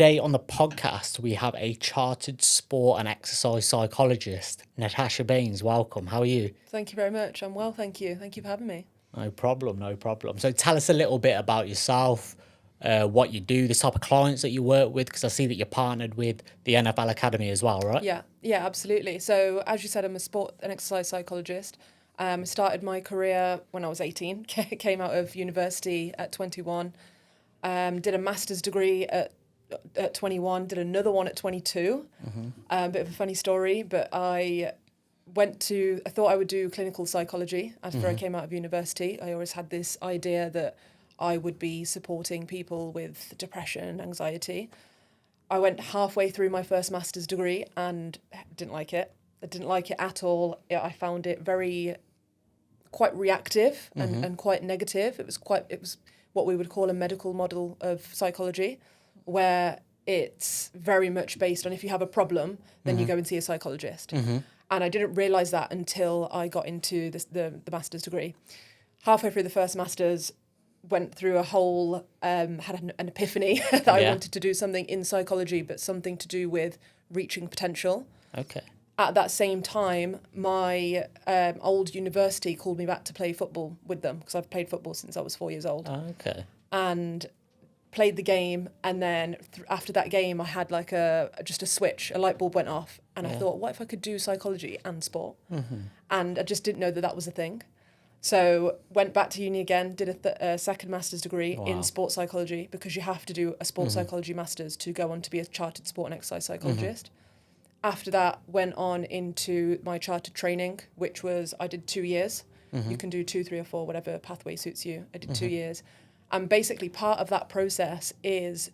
today on the podcast, we have a chartered sport and exercise psychologist, Natasha Bains. Welcome. How are you? Thank you very much. I'm well, thank you. Thank you for having me. No problem, no problem. So tell us a little bit about yourself, what you do, the type of clients that you work with, because I see that you're partnered with the NFL Academy as well, right? Yeah, absolutely. So as you said, I'm a sport and exercise psychologist. Started my career when I was 18, came out of university at 21, did a master's degree at 21, did another one at 22. Bit of a funny story, but I thought I would do clinical psychology after I came out of university. I always had this idea that I would be supporting people with depression, anxiety. I went halfway through my first master's degree and didn't like it. I didn't like it at all. I found it quite reactive and quite negative. It was what we would call a medical model of psychology, where it's very much based on if you have a problem, then you go and see a psychologist. And I didn't realise that until I got into the master's degree. Halfway through the first master's, went through a whole, had an epiphany that I wanted to do something in psychology, but something to do with reaching potential. Okay. At that same time, my old university called me back to play football with them, because I've played football since I was 4 years old. Okay. And played the game, and then after that game I had like just a switch, a light bulb went off, and I thought, what if I could do psychology and sport? And I just didn't know that was a thing. So went back to uni again, did a second master's degree in sport psychology, because you have to do a sport psychology master's to go on to be a chartered sport and exercise psychologist. After that, went on into my chartered training, which was, I did 2 years. You can do 2, 3 or 4, whatever pathway suits you. I did 2 years. And basically part of that process is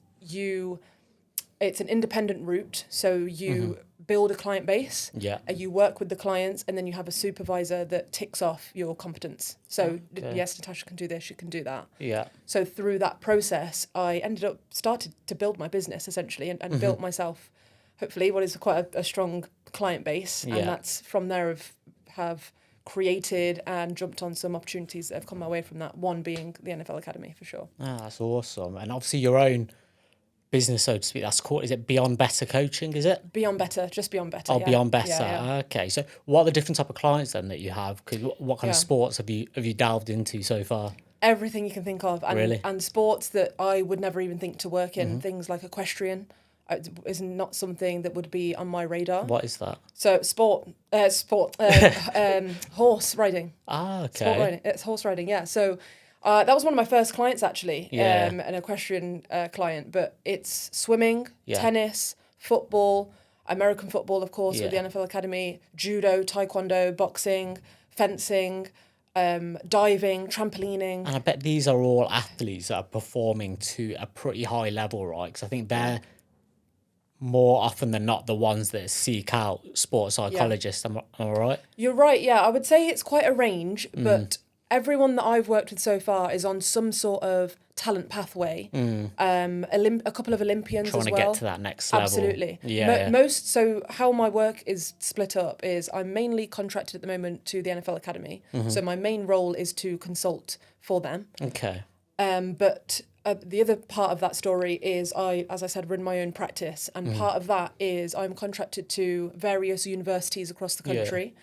it's an independent route. So you build a client base, you work with the clients, and then you have a supervisor that ticks off your competence. So yes, Natasha can do this, you can do that. Yeah. So through that process, I started to build my business essentially, and built myself, hopefully, what is quite a strong client base. And that's from there have created and jumped on some opportunities that have come my way from that, one being the NFL Academy, for sure. That's awesome. And obviously your own business, so to speak, that's called, is it Beyond Better Coaching, is it? Beyond Better, just Beyond Better. Oh, Beyond Better. Yeah. Okay. So what are the different type of clients then that you have? Because what kind of sports have you delved into so far? Everything you can think of. And, Really? And sports that I would never even think to work in, things like equestrian, is not something that would be on my radar. What is that? So horse riding. Okay. Sport riding. It's horse riding, yeah. So that was one of my first clients, actually, an equestrian client. But it's swimming, tennis, football, American football, of course, with the NFL Academy, judo, taekwondo, boxing, fencing, diving, trampolining. And I bet these are all athletes that are performing to a pretty high level, right? Because I think they're more often than not the ones that seek out sports psychologists. Am I right? You're right, yeah. I would say it's quite a range, but everyone that I've worked with so far is on some sort of talent pathway. A couple of Olympians Trying as to well. get to that next level. Absolutely. Yeah. So how my work is split up is I'm mainly contracted at the moment to the NFL Academy. So my main role is to consult for them. Okay. But the other part of that story is as I said, run my own practice. And part of that is I'm contracted to various universities across the country.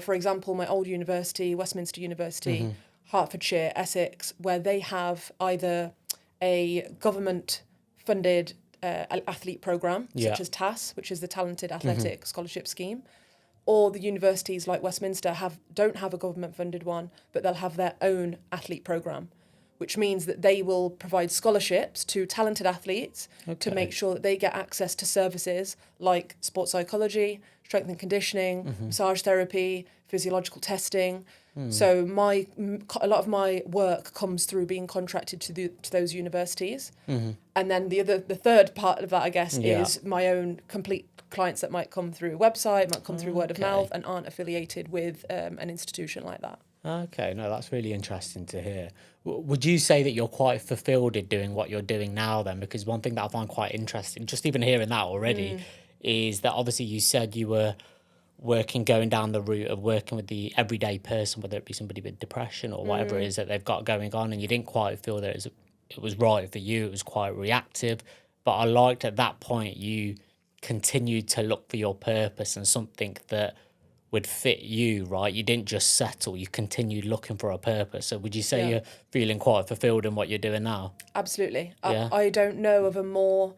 For example, my old university, Westminster University, Hertfordshire, Essex, where they have either a government-funded athlete programme, such as TAS, which is the Talented Athletic Scholarship Scheme, or the universities like Westminster don't have a government-funded one, but they'll have their own athlete programme, which means that they will provide scholarships to talented athletes to make sure that they get access to services like sports psychology, strength and conditioning, massage therapy, physiological testing. So a lot of my work comes through being contracted to those universities. And then the third part of that, I guess, is my own complete clients that might come through website, might come through word of mouth, and aren't affiliated with an institution like that. Okay, no, that's really interesting to hear. Would you say that you're quite fulfilled in doing what you're doing now then? Because one thing that I find quite interesting, just even hearing that already, is that obviously you said you were going down the route of working with the everyday person, whether it be somebody with depression or whatever it is that they've got going on, and you didn't quite feel that it was right for you. It was quite reactive. But I liked at that point you continued to look for your purpose and something that would fit you, right? You didn't just settle, you continued looking for a purpose. So would you say Yeah. you're feeling quite fulfilled in what you're doing now? Absolutely. Yeah. I don't know of a more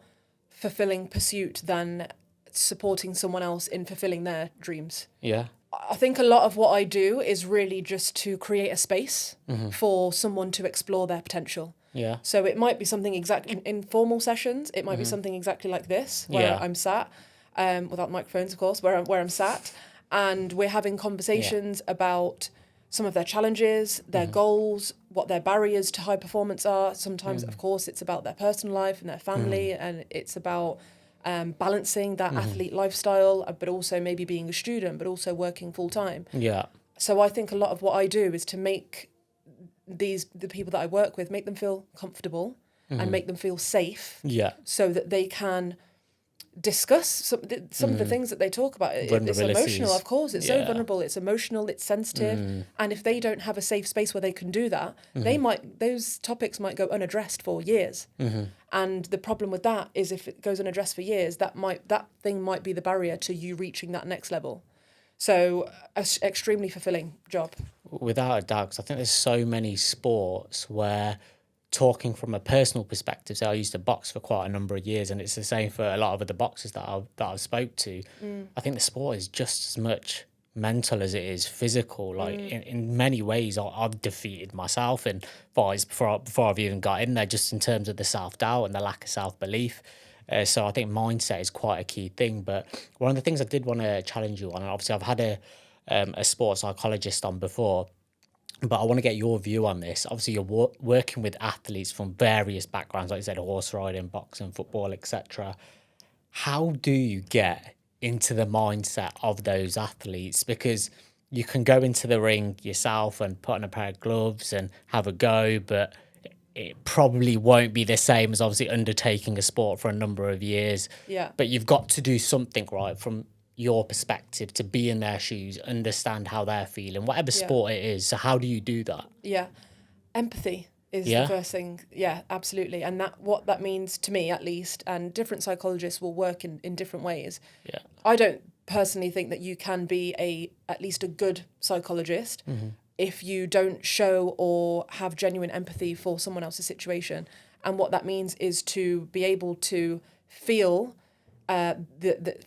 fulfilling pursuit than supporting someone else in fulfilling their dreams. Yeah. I think a lot of what I do is really just to create a space for someone to explore their potential. Yeah. So it might be something exactly in formal sessions. It might be something exactly like this, where Yeah. I'm sat, without microphones, of course, where I'm sat, and we're having conversations about some of their challenges, their goals, what their barriers to high performance are. Sometimes, of course, it's about their personal life and their family, and it's about balancing that athlete lifestyle, but also maybe being a student, but also working full time. Yeah. So I think a lot of what I do is to make the people that I work with, make them feel comfortable and make them feel safe, Yeah. so that they can discuss some of the things that they talk about. It's emotional, Vulnerabilities. of course. It's so Yeah. vulnerable. It's emotional. It's sensitive. And if they don't have a safe space where they can do that, those topics might go unaddressed for years. And the problem with that is, if it goes unaddressed for years, that thing might be the barrier to you reaching that next level. So, extremely fulfilling job. Without a doubt, 'cause I think there's so many sports where talking from a personal perspective, so I used to box for quite a number of years, and it's the same for a lot of other boxers that I've spoke to. I think the sport is just as much mental as it is physical. Like in many ways, I've defeated myself in fights before I've even got in there, just in terms of the self doubt and the lack of self belief. So I think mindset is quite a key thing. But one of the things I did want to challenge you on, and obviously I've had a sports psychologist on before, but I want to get your view on this. Obviously, you're working with athletes from various backgrounds, like you said, horse riding, boxing, football, etc. How do you get into the mindset of those athletes? Because you can go into the ring yourself and put on a pair of gloves and have a go, but it probably won't be the same as obviously undertaking a sport for a number of years. Yeah. But you've got to do something right from your perspective to be in their shoes, understand how they're feeling, whatever sport it is. So how do you do that? Yeah. Empathy is Yeah. the first thing. Yeah, absolutely. And what that means to me, at least, and different psychologists will work in different ways. Yeah. I don't personally think that you can be at least a good psychologist if you don't show or have genuine empathy for someone else's situation. And what that means is to be able to feel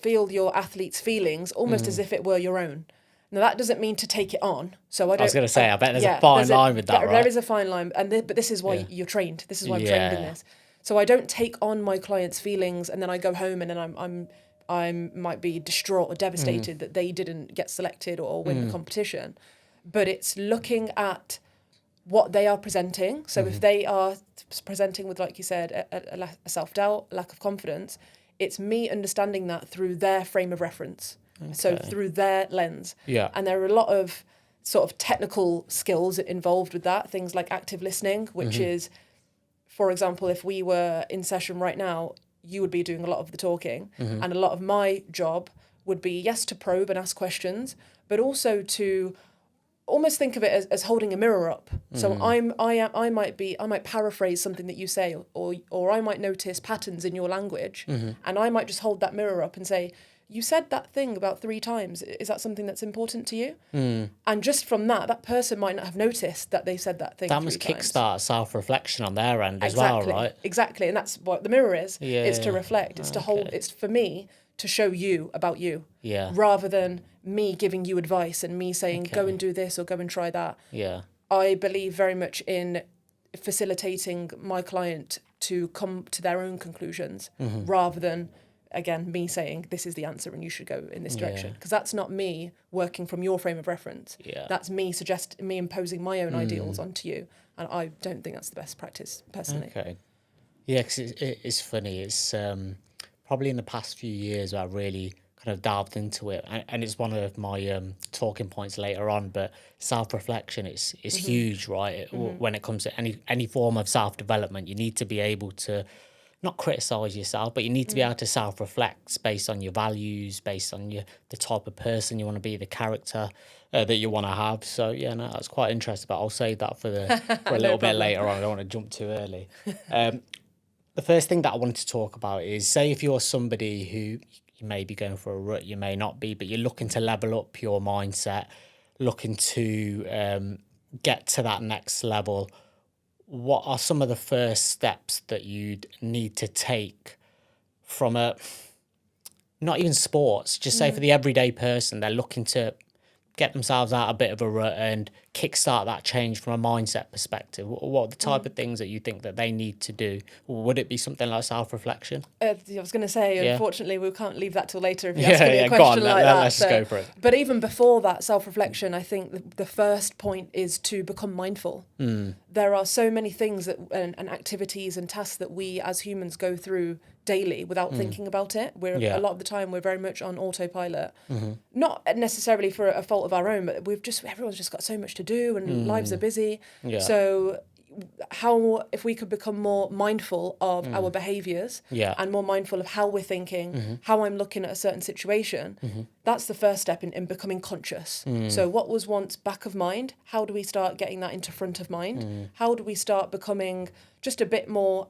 feel your athlete's feelings almost as if it were your own. Now, that doesn't mean to take it on. So I was don't. gonna say, I bet there's a fine line with that, There right? is a fine line, but this is why you're trained. This is why I'm trained in Yeah. this. So I don't take on my client's feelings and then I go home and then I might be distraught or devastated that they didn't get selected or win the competition. But it's looking at what they are presenting. So if they are presenting with, like you said, a self-doubt, lack of confidence, it's me understanding that through their frame of reference. So through their lens. Yeah. And there are a lot of sort of technical skills involved with that, things like active listening, which is, for example, if we were in session right now, you would be doing a lot of the talking, and a lot of my job would be, yes, to probe and ask questions, but also to almost think of it as holding a mirror up. So I might paraphrase something that you say, or I might notice patterns in your language, and I might just hold that mirror up and say, you said that thing about 3 times. Is that something that's important to you? And just from that person might not have noticed that they said that thing. That 3 must times. kickstart self-reflection on their end as Exactly, well, right? exactly, and that's what the mirror is. It's to Yeah. reflect. It's to hold. It's for me to show you about you. Yeah. Rather than me giving you advice and me saying go and do this or go and try that. Yeah. I believe very much in facilitating my client to come to their own conclusions rather than, again, me saying this is the answer and you should go in this direction, because that's not me working from your frame of reference. Yeah. That's me me imposing my own ideals onto you, and I don't think that's the best practice personally. Okay. Yeah, because it's funny. It's probably in the past few years where I really kind of delved into it, and it's one of my talking points later on. But self-reflection is huge, right? When it comes to any form of self-development, you need to be able to not criticize yourself, but you need to be able to self-reflect based on your values, based on the type of person you want to be, the character that you want to have. So yeah, no, that's quite interesting. But I'll save that for a little bit problem. later on. I don't want to jump too early. the first thing that I wanted to talk about is, say if you're somebody who you may be going for a rut, you may not be, but you're looking to level up your mindset, looking to get to that next level. What are some of the first steps that you'd need to take from a, not even sports, just say for the everyday person, they're looking to get themselves out a bit of a rut and kickstart that change from a mindset perspective? What are the type of things that you think that they need to do? Would it be something like self-reflection? I was going to say, Yeah. unfortunately, we can't leave that till later if you're asking me a go question on, like that. let's So, go for it. but even before that, self-reflection, I think the first point is to become mindful. There are so many things that and activities and tasks that we as humans go through daily without thinking about it. Yeah. A lot of the time we're very much on autopilot, not necessarily for a fault of our own, but everyone's just got so much to do and lives are busy. Yeah. So how, if we could become more mindful of our behaviors Yeah. and more mindful of how we're thinking, how I'm looking at a certain situation, that's the first step in becoming conscious. So what was once back of mind, how do we start getting that into front of mind? How do we start becoming just a bit more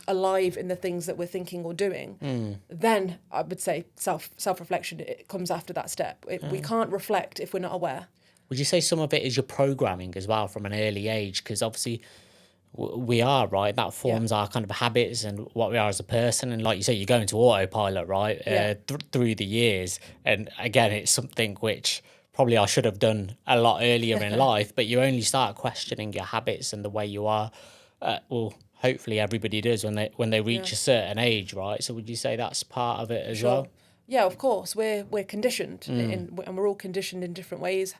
alive in the things that we're thinking or doing? Then I would say self-reflection, it comes after that step. We can't reflect if we're not aware. Would you say some of it is your programming as well from an early age? Because obviously we are, right? That forms our kind of habits and what we are as a person. And like you say, you go into autopilot, right? Through the years. And again, it's something which probably I should have done a lot earlier in life, but you only start questioning your habits and the way you are. Well, hopefully everybody does when they reach a certain age, right? So would you say that's part of it as well? Yeah, of course. We're conditioned, and we're all conditioned in different ways.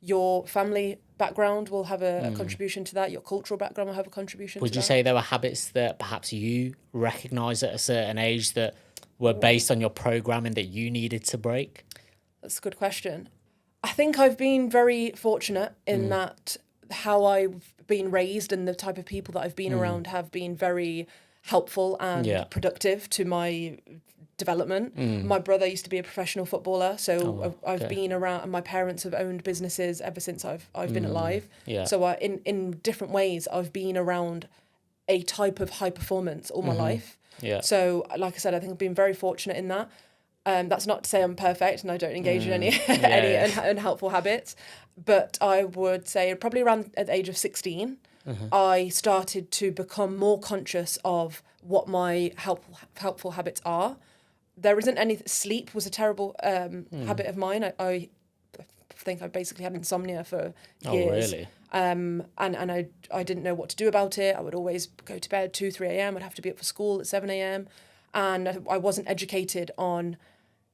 Your family background will have a contribution to that. Your cultural background will have a contribution to that. Would you say there were habits that perhaps you recognise at a certain age that were based on your programming that you needed to break? That's a good question. I think I've been very fortunate in that how I've been raised and the type of people that I've been around have been very helpful and productive to my development. My brother used to be a professional footballer, so I've been around, and my parents have owned businesses ever since I've been alive. Yeah. So in different ways, I've been around a type of high performance all my life. Yeah. So like I said, I think I've been very fortunate in that. That's not to say I'm perfect and I don't engage in any unhelpful habits, but I would say probably around at the age of 16, I started to become more conscious of what my helpful habits are. There isn't any. Sleep was a terrible habit of mine. I think I basically had insomnia for years. Oh, really? And I didn't know what to do about it. I would always go to bed 2, 3 a.m. I'd have to be up for school at 7 a.m. And I wasn't educated on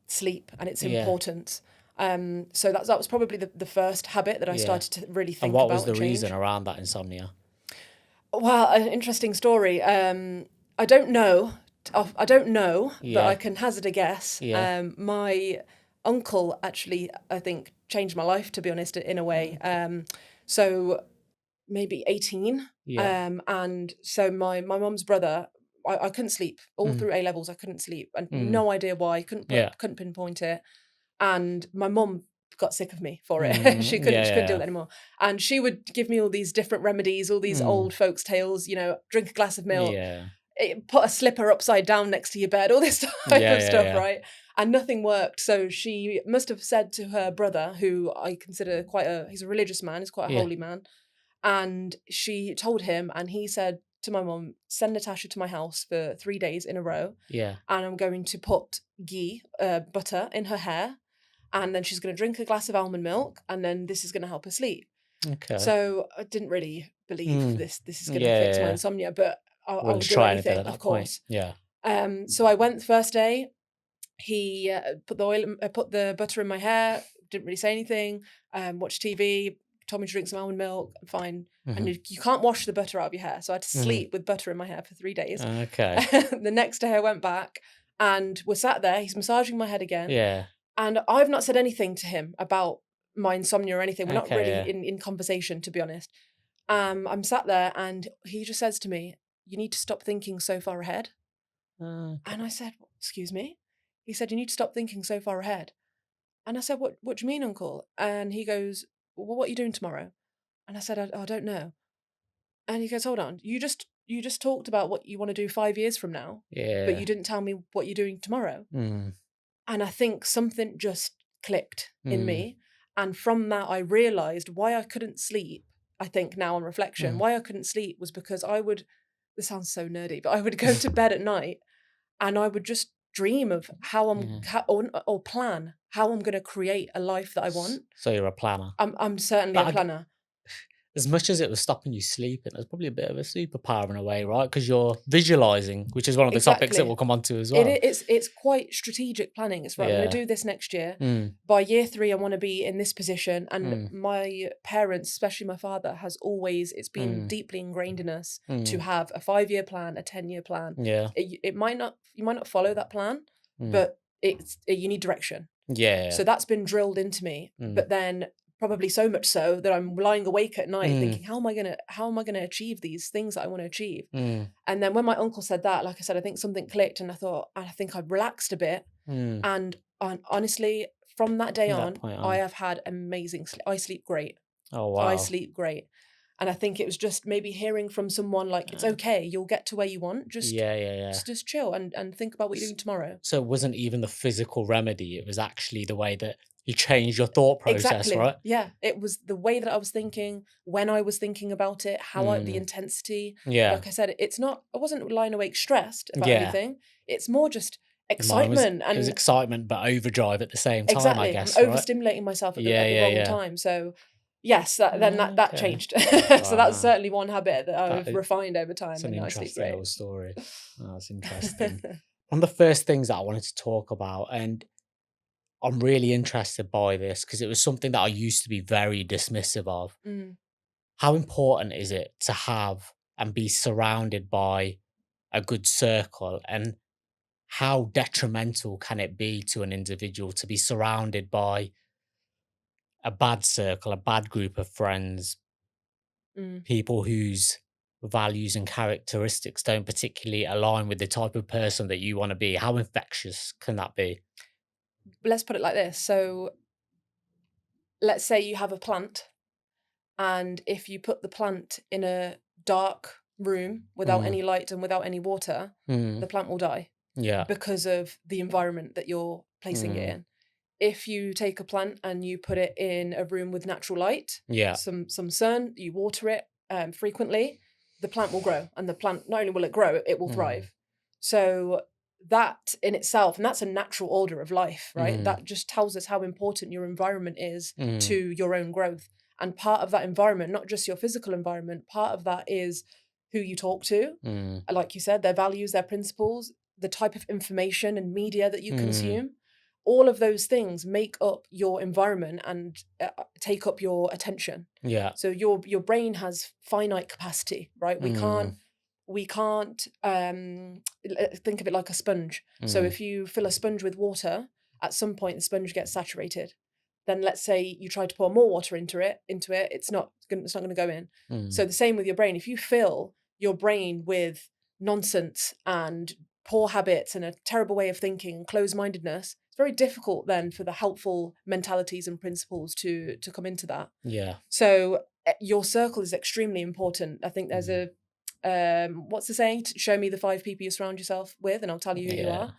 sleep and its importance. So that was probably the first habit that I started to really think about. And what was the change. reason around that insomnia? Well, an interesting story. I don't know. But I can hazard a guess. Yeah. My uncle actually, I think, changed my life, to be honest, in a way. So maybe 18. Yeah. And so my mum's brother, I couldn't sleep all through A levels. I couldn't sleep, and no idea why. Couldn't pinpoint it. And my mum got sick of me for it. She couldn't do it anymore. And she would give me all these different remedies, all these old folks' tales. Drink a glass of milk. Yeah. Put a slipper upside down next to your bed, all this type of stuff, right? And nothing worked. So she must have said to her brother, who I consider he's a religious man, he's quite a holy man. And she told him, and he said to my mum, send Natasha to my house for 3 days in a row. Yeah. And I'm going to put ghee, butter in her hair. And then she's going to drink a glass of almond milk. And then this is going to help her sleep. Okay. So I didn't really believe this is going to fix my insomnia, but I'll do anything, of course. Yeah. So I went the first day. He put the butter in my hair. Didn't really say anything. Watched TV. Told me to drink some almond milk. I'm fine. And you can't wash the butter out of your hair, so I had to sleep with butter in my hair for 3 days. Okay. The next day I went back, and we're sat there. He's massaging my head again. Yeah. And I've not said anything to him about my insomnia or anything. We're not really in conversation, to be honest. I'm sat there, and he just says to me, you need to stop thinking so far ahead. And I said, excuse me? He said, you need to stop thinking so far ahead. And I said, what do you mean, Uncle? And he goes, well, what are you doing tomorrow? And I said, I don't know. And he goes, hold on, you just you just talked about what you want to do 5 years from now, but Yeah. you didn't tell me what you're doing tomorrow. Mm. And I think something just clicked in Mm. me. And from that, I realized why I couldn't sleep. I think now on reflection, Mm. why I couldn't sleep was because this sounds so nerdy, but I would go to bed at night and I would just dream of Mm. or plan how I'm going to create a life that I want. So you're a planner. I'm certainly a But planner. as much as it was stopping you sleeping, there's probably a bit of a superpower in a way, right? Because you're visualizing, which is one of the topics that Exactly. we'll come on to as It well. it's quite strategic planning. It's right. I'm going to Yeah. do this next year. Mm. By year 3, I want to be in this position. And Mm. my parents, especially my father, has always it's been Mm. deeply ingrained in us to Mm. have a 5-year plan, a 10-year plan. Yeah. It might not you might not follow that plan, Mm. but you need direction. Yeah. So that's been drilled into me. Mm. But then probably so much so that I'm lying awake at night Mm. thinking, how am I gonna achieve these things that I want to achieve? Mm. And then when my uncle said that, like I said, I think something clicked, and I think I relaxed a bit. Mm. And honestly, from that day From that on, point I on. have had amazing sleep. I sleep great. Oh I wow. sleep great. And I think it was just maybe hearing from someone like, it's okay, you'll get to where you want. Yeah. Just chill and think about what you're doing tomorrow. So it wasn't even the physical remedy; it was actually the way that you changed your thought process, Exactly. right? Yeah. It was the way that I was thinking, when I was thinking about it, the Mm. intensity. Yeah. Like I said, I wasn't lying awake stressed about Yeah. anything. It's more just Mine was excitement it was and excitement but overdrive at the same time, I exactly. I'm guess, right? overstimulating myself Yeah, at the yeah, wrong yeah. time. So yes, that Okay. changed. So that's Wow. certainly one habit that That I've is refined over It's time, an and I sleep interesting great. little story. Oh, that's interesting. One of the first things that I wanted to talk about, and I'm really interested by this because it was something that I used to be very dismissive of. Mm, How important is it to have and be surrounded by a good circle? And how detrimental can it be to an individual to be surrounded by a bad circle, a bad group of friends, mm. people whose values and characteristics don't particularly align with the type of person that you want to be? How infectious can that be? But let's put it like this. So let's say you have a plant, and if you put the plant in a dark room without Mm, any light and without any water, mm, the plant will die yeah. because of the environment that you're placing it Mm, in. If you take a plant and you put it in a room with natural light, yeah. some sun, you water it frequently, the plant will grow, and the plant not only will it grow, it will Mm, thrive. So that in itself, and that's a natural order of life, right? mm, That just tells us how important your environment is to mm, your own growth. And part of that environment, not just your physical environment, part of that is who you talk to, mm, like you said, their values, their principles, the type of information and media that you mm, consume. All of those things make up your environment and take up your attention. yeah. So your brain has finite capacity, right? Mm, We can't think of it like a sponge. So mm, if you fill a sponge with water, at some point the sponge gets saturated. Then let's say you try to pour more water into it, it's not going to go in. mm, So the same with your brain. If you fill your brain with nonsense and poor habits and a terrible way of thinking and closed-mindedness, it's very difficult then for the helpful mentalities and principles to come into that. yeah. So your circle is extremely important. I think there's Mm, a what's the saying? Show me the 5 people you surround yourself with, and I'll tell you who you yeah. are.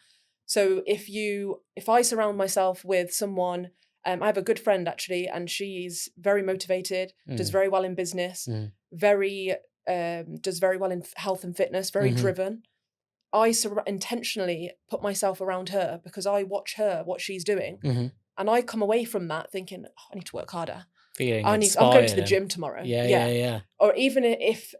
So if I surround myself with someone, I have a good friend actually, and she's very motivated, does Mm, very well in business, mm, very does very well in health and fitness, very mhm, driven. Intentionally put myself around her because I watch her, what she's doing, mhm. and I come away from that thinking, "Oh, I need to work harder. Feeling I'm going to inspired the and gym tomorrow." yeah, yeah, Yeah. yeah. Or even if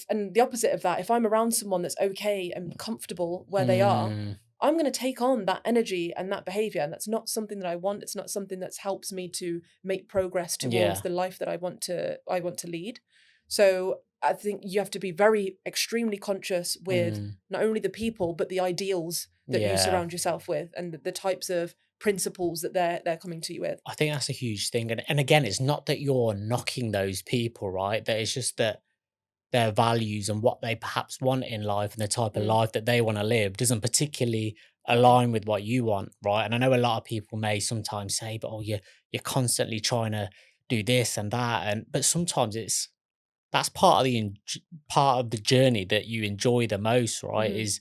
and the opposite of that, if I'm around someone that's okay and comfortable where they are, Mm, I'm going to take on that energy and that behavior, and that's not something that I want. It's not something that helps me to make progress towards yeah. the life that I want to lead. So I think you have to be very extremely conscious with Mm, not only the people but the ideals that you yeah. surround yourself with, and the types of principles that they're coming to you with. I think that's a huge thing. And again, it's not that you're knocking those people, right? That it's just that their values and what they perhaps want in life and the type of Mm, life that they want to live doesn't particularly align with what you want, right? And I know a lot of people may sometimes say, but oh, you're constantly trying to do this and that. And but sometimes that's part of the journey that you enjoy the most, right? Hmm. Is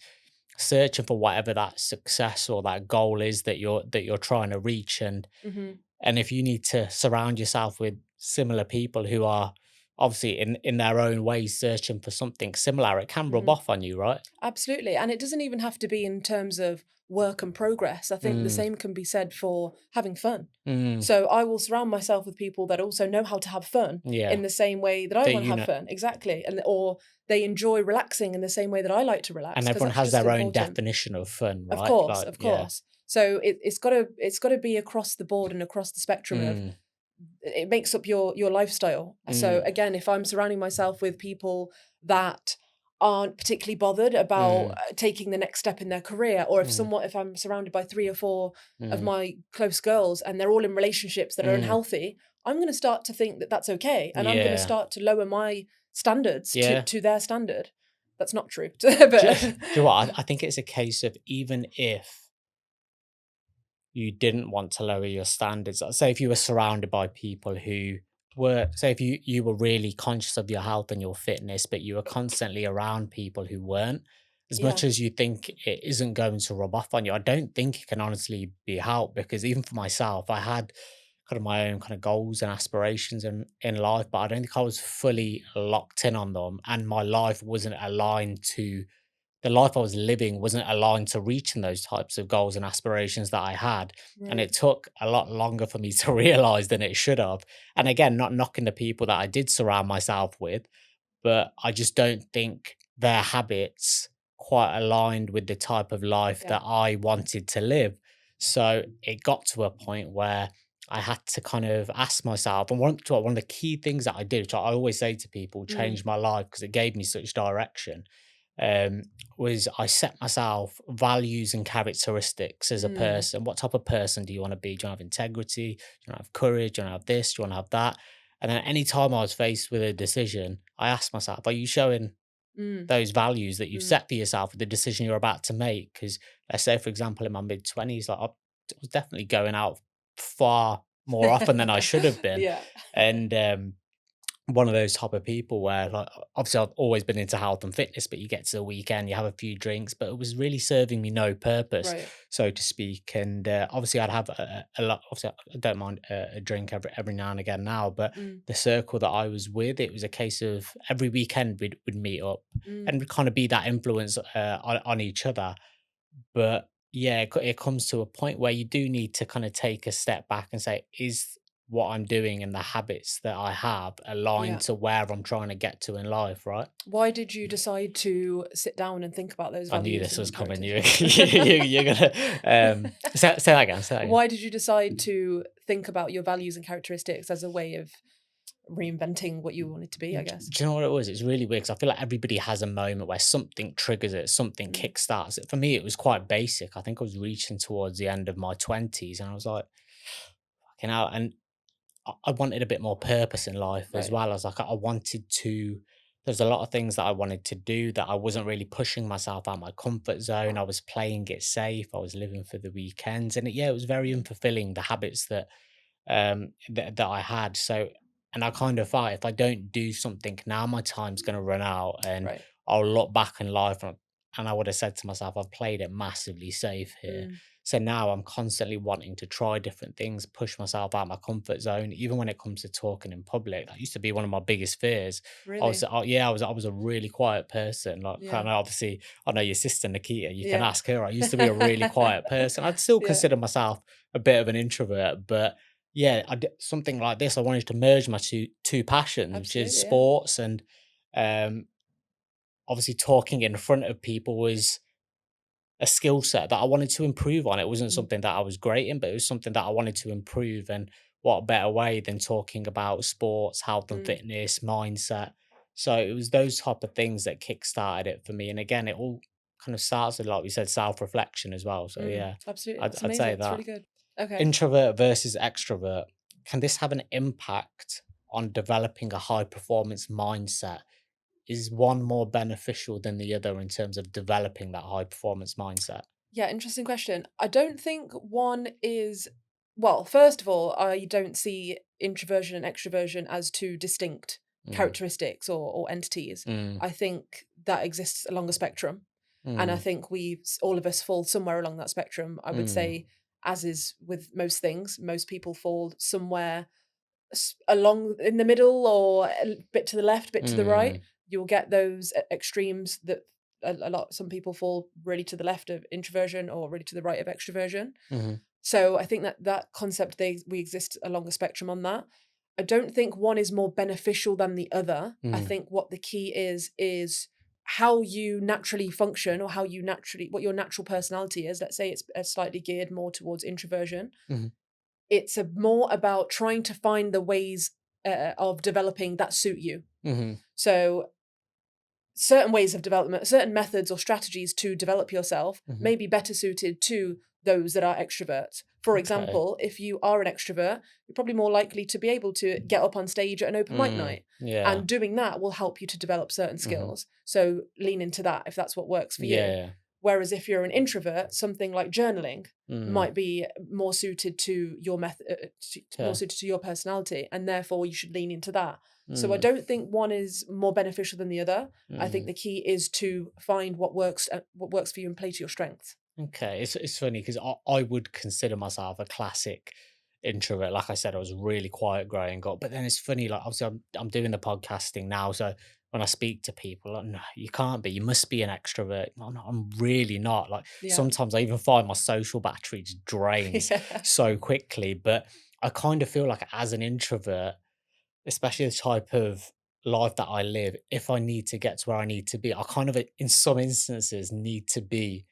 searching for whatever that success or that goal is that you're trying to reach. Hmm. And if you need to surround yourself with similar people who are obviously in their own ways searching for something similar, it can rub Hmm. off on you, right? Absolutely. And it doesn't even have to be in terms of work and progress. I think the Mm, same can be said for having fun. mm, So I will surround myself with people that also know how to have fun yeah. in the same way that I That want to you have know, fun. Exactly. And or they enjoy relaxing in the same way that I like to relax and because everyone that's has just their own important. definition of fun, Of right? course, Like, of yeah. course. So it's got to be across the board and across the spectrum of Mm, it makes up your lifestyle. So mm, again, if I'm surrounding myself with people that aren't particularly bothered about mm, taking the next step in their career, or mm, if I'm surrounded by three or four of mm, my close girls and they're all in relationships that are mm, unhealthy, I'm going to start to think that that's okay, and I'm going to yeah. start to lower my standards Yeah. to their standard. That's not true, Do but you know what? I think it's a case of even if you didn't want to lower your standards, say if you were surrounded by people who were, say if you were really conscious of your health and your fitness, but you were constantly around people who weren't, as yeah. much as you think it isn't going to rub off on you, I don't think it can honestly be helped, because even for myself, I had kind of my own kind of goals and aspirations in life, but I don't think I was fully locked in on them, and my life wasn't aligned to the life I was living wasn't aligned to reaching those types of goals and aspirations that I had. And Right. it took a lot longer for me to realize than it should have. And again, not knocking the people that I did surround myself with, but I just don't think their habits quite aligned with the type of life Yeah. that I wanted to live. So it got to a point where I had to kind of ask myself, and one of the key things that I did, which I always say to people, Mm, changed my life because it gave me such direction, um, was I set myself values and characteristics as a mm, person. What type of person do you want to be? Do you want to have integrity? Do you want to have courage? Do you want to have this? Do you want to have that? And then any time I was faced with a decision, I asked myself, are you showing mm, those values that you've mm. set for yourself with the decision you're about to make? Because let's say, for example, in my mid 20s, like I was definitely going out far more often than I should have been. Yeah. And one of those type of people where, like, obviously I've always been into health and fitness, but you get to the weekend, you have a few drinks, but it was really serving me no purpose, Right. so to speak. And obviously I'd have a lot. Obviously, I don't mind a drink every now and again now, but Mm, the circle that I was with, it was a case of every weekend we'd meet up mm. and we'd kind of be that influence on each other. But yeah, it comes to a point where you do need to kind of take a step back and say, is what I'm doing and the habits that I have aligned Yeah. to where I'm trying to get to in life, right? Why did you decide to sit down and think about those I knew values this was and coming. characters? You're gonna say that again. Say that again. Why did you decide to think about your values and characteristics as a way of reinventing what you wanted to be, I guess? Do you know what it was? It's really weird because I feel like everybody has a moment where something triggers it, something Mm, kickstarts it. For me, it was quite basic. I think I was reaching towards the end of my 20s and I was like, you know, and I wanted a bit more purpose in life as right. well. As like I wanted to. There's a lot of things that I wanted to do that I wasn't really pushing myself out my comfort zone. I was playing it safe. I was living for the weekends, and it was very Mm, unfulfilling, the habits that I had. So, and I kind of thought if I don't do something now, my time's going to run out, and right. I'll look back in life and I would have said to myself, I've played it massively safe here. Mm, So now I'm constantly wanting to try different things, push myself out my comfort zone, even when it comes to talking in public. That used to be one of my biggest fears. really? I was a really quiet person. Like, Yeah. kind of obviously, I know your sister Nikita. You can Yeah. ask her. I used to be a really quiet person. I'd still Yeah. consider myself a bit of an introvert, but yeah, something like this. I wanted to merge my two passions, which is Absolutely. Yeah. sports and um, obviously talking in front of people was a skill set that I wanted to improve on. It wasn't Mm, something that I was great in, but it was something that I wanted to improve. And what better way than talking about sports, health and mm, fitness, mindset. So it was those type of things that kick-started it for me. And again, it all kind of starts with, like we said, self-reflection as well. So mm. yeah, Absolutely. That's I'd amazing. say It's really that. good. Okay. Introvert versus extrovert. Can this have an impact on developing a high performance mindset? Is one more beneficial than the other in terms of developing that high performance mindset? Yeah, interesting question. I don't think one is, well, first of all, I don't see introversion and extroversion as two distinct characteristics or entities. I think that exists along a spectrum. And I think all of us fall somewhere along that spectrum. I would say, as is with most things, most people fall somewhere along in the middle, or a bit to the left, bit to the right. You'll get those extremes that some people fall really to the left of introversion or really to the right of extroversion. So I think that concept, we exist along a spectrum on that. I don't think one is more beneficial than the other. I think what the key is how you naturally function, or what your natural personality is. Let's say it's slightly geared more towards introversion. It's more about trying to find the ways of developing that suit you. So certain ways of development, certain methods or strategies to develop yourself may be better suited to those that are extroverts. For example, if you are an extrovert, you're probably more likely to be able to get up on stage at an open mic night. And doing that will help you to develop certain skills. So lean into that if that's what works for you. Whereas if you're an introvert, something like journaling might be more suited to your method, more suited to your personality, and therefore you should lean into that. So I don't think one is more beneficial than the other. I think the key is to find what works for you and play to your strengths. Okay, it's funny because I would consider myself a classic introvert. Like I said, I was really quiet growing up, but then it's funny. Like obviously, I'm doing the podcasting now, so when I speak to people, like, no, you can't be. You must be an extrovert. No, no, I'm really not. Like sometimes I even find my social battery just drains so quickly. But I kind of feel like as an introvert, especially the type of life that I live, if I need to get to where I need to be, I kind of, in some instances, need to be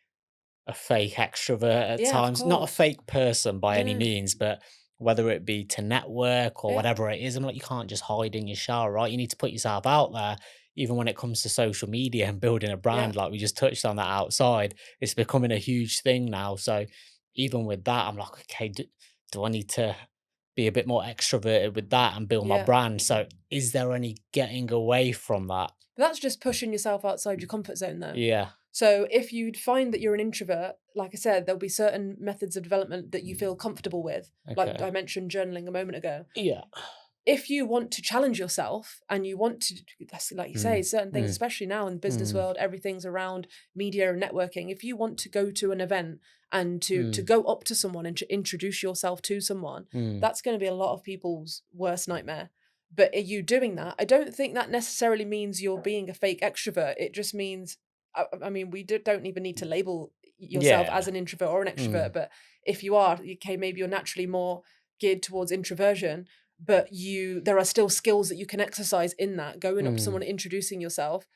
a fake extrovert at Yeah, of times. Not a course. fake person by any No. means, but whether it be to network or Yeah. whatever it is, I'm like, you can't just hide in your shell, right? You need to put yourself out there, even when it comes to social media and building a brand, like we just touched on that outside. It's becoming a huge thing now. So even with that, I'm like, okay, do I need to be a bit more extroverted with that and build my Yeah. brand? So is there any getting away from that? That's just pushing yourself outside your comfort zone, though. Yeah. So if you'd find that you're an introvert, like I said, there'll be certain methods of development that you feel comfortable with. Like Okay. I mentioned journaling a moment ago. Yeah. If you want to challenge yourself and you want to, like you say, certain things, Mm. especially now in the business Mm. world, everything's around media and networking. If you want to go to an event and to Mm. go up to someone and to introduce yourself to someone, Mm. that's going to be a lot of people's worst nightmare. But are you doing that? I don't think that necessarily means you're being a fake extrovert. It just means, I mean, we don't even need to label yourself Yeah. as an introvert or an extrovert. Mm. But if you are, okay, maybe you're naturally more geared towards introversion, but there are still skills that you can exercise in that. Going up to someone, introducing yourself,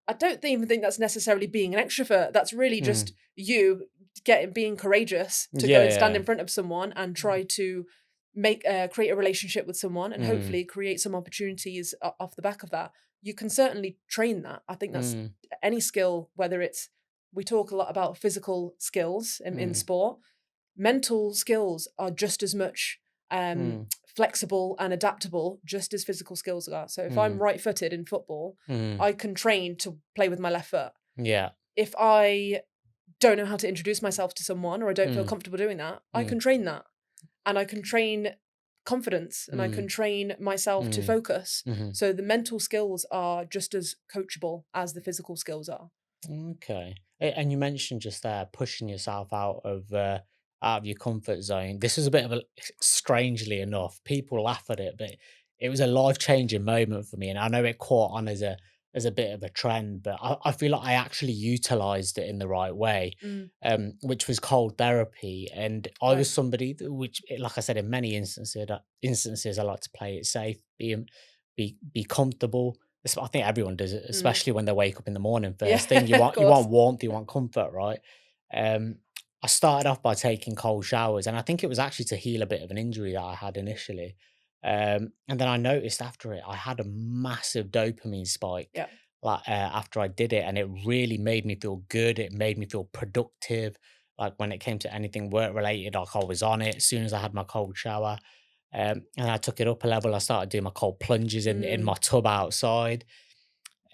I don't even think that's necessarily being an extrovert. That's really just you being courageous to go and stand Yeah. in front of someone and try to create a relationship with someone, and hopefully create some opportunities off the back of that. You can certainly train that. I think that's any skill, whether it's, we talk a lot about physical skills in sport. Mental skills are just as much flexible and adaptable, just as physical skills are. So if I'm right-footed in football, I can train to play with my left foot. Yeah. If I don't know how to introduce myself to someone, or I don't feel comfortable doing that, I can train that. And I can train confidence, and I can train myself to focus. So the mental skills are just as coachable as the physical skills are. Okay. And you mentioned just there pushing yourself out of your comfort zone. This was a bit of a, strangely enough, people laugh at it, but it was a life changing moment for me. And I know it caught on as a bit of a trend, but I feel like I actually utilized it in the right way, which was cold therapy. And I was Right. somebody which, like I said, in many instances, I like to play it safe, be comfortable. I think everyone does it, especially when they wake up in the morning. Yeah, First thing, of you course. want warmth, you want comfort, right? Um, I started off by taking cold showers, and I think it was actually to heal a bit of an injury that I had initially. And then I noticed after it, I had a massive dopamine spike, Yeah. like after I did it, and it really made me feel good. It made me feel productive. Like when it came to anything work related, like I was on it as soon as I had my cold shower. And I took it up a level. I started doing my cold plunges in my tub outside.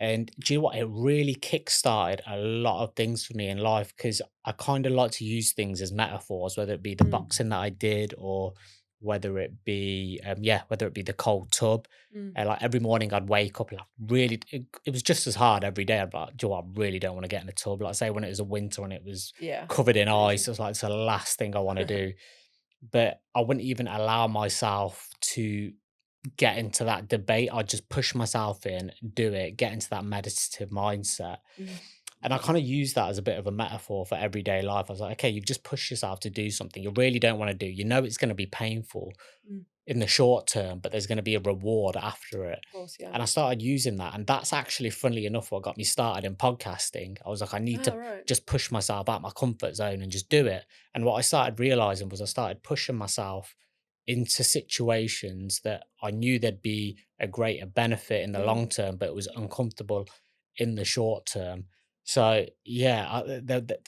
And do you know what? It really kick-started a lot of things for me in life because I kind of like to use things as metaphors, whether it be the boxing that I did or whether it be whether it be the cold tub. Mm. Like every morning I'd wake up and it was just as hard every day. I'd be like, "Do you know what? I really don't want to get in the tub." Like say when it was a winter and it was Yeah. covered in ice, Freezing. it was like it's the last thing I want to do. But I wouldn't even allow myself to get into that debate. I'd just push myself in, do it, get into that meditative mindset. Mm. And I kind of use that as a bit of a metaphor for everyday life. I was like, okay, you've just pushed yourself to do something you really don't want to do. You know it's going to be painful Mm. in the short term, but there's going to be a reward after it. Of course, yeah. And I started using that. And that's actually, funnily enough, what got me started in podcasting. I was like, I need to Right. just push myself out my comfort zone and just do it. And what I started realizing was I started pushing myself into situations that I knew there'd be a greater benefit in the Mm. long term, but it was uncomfortable in the short term. So yeah,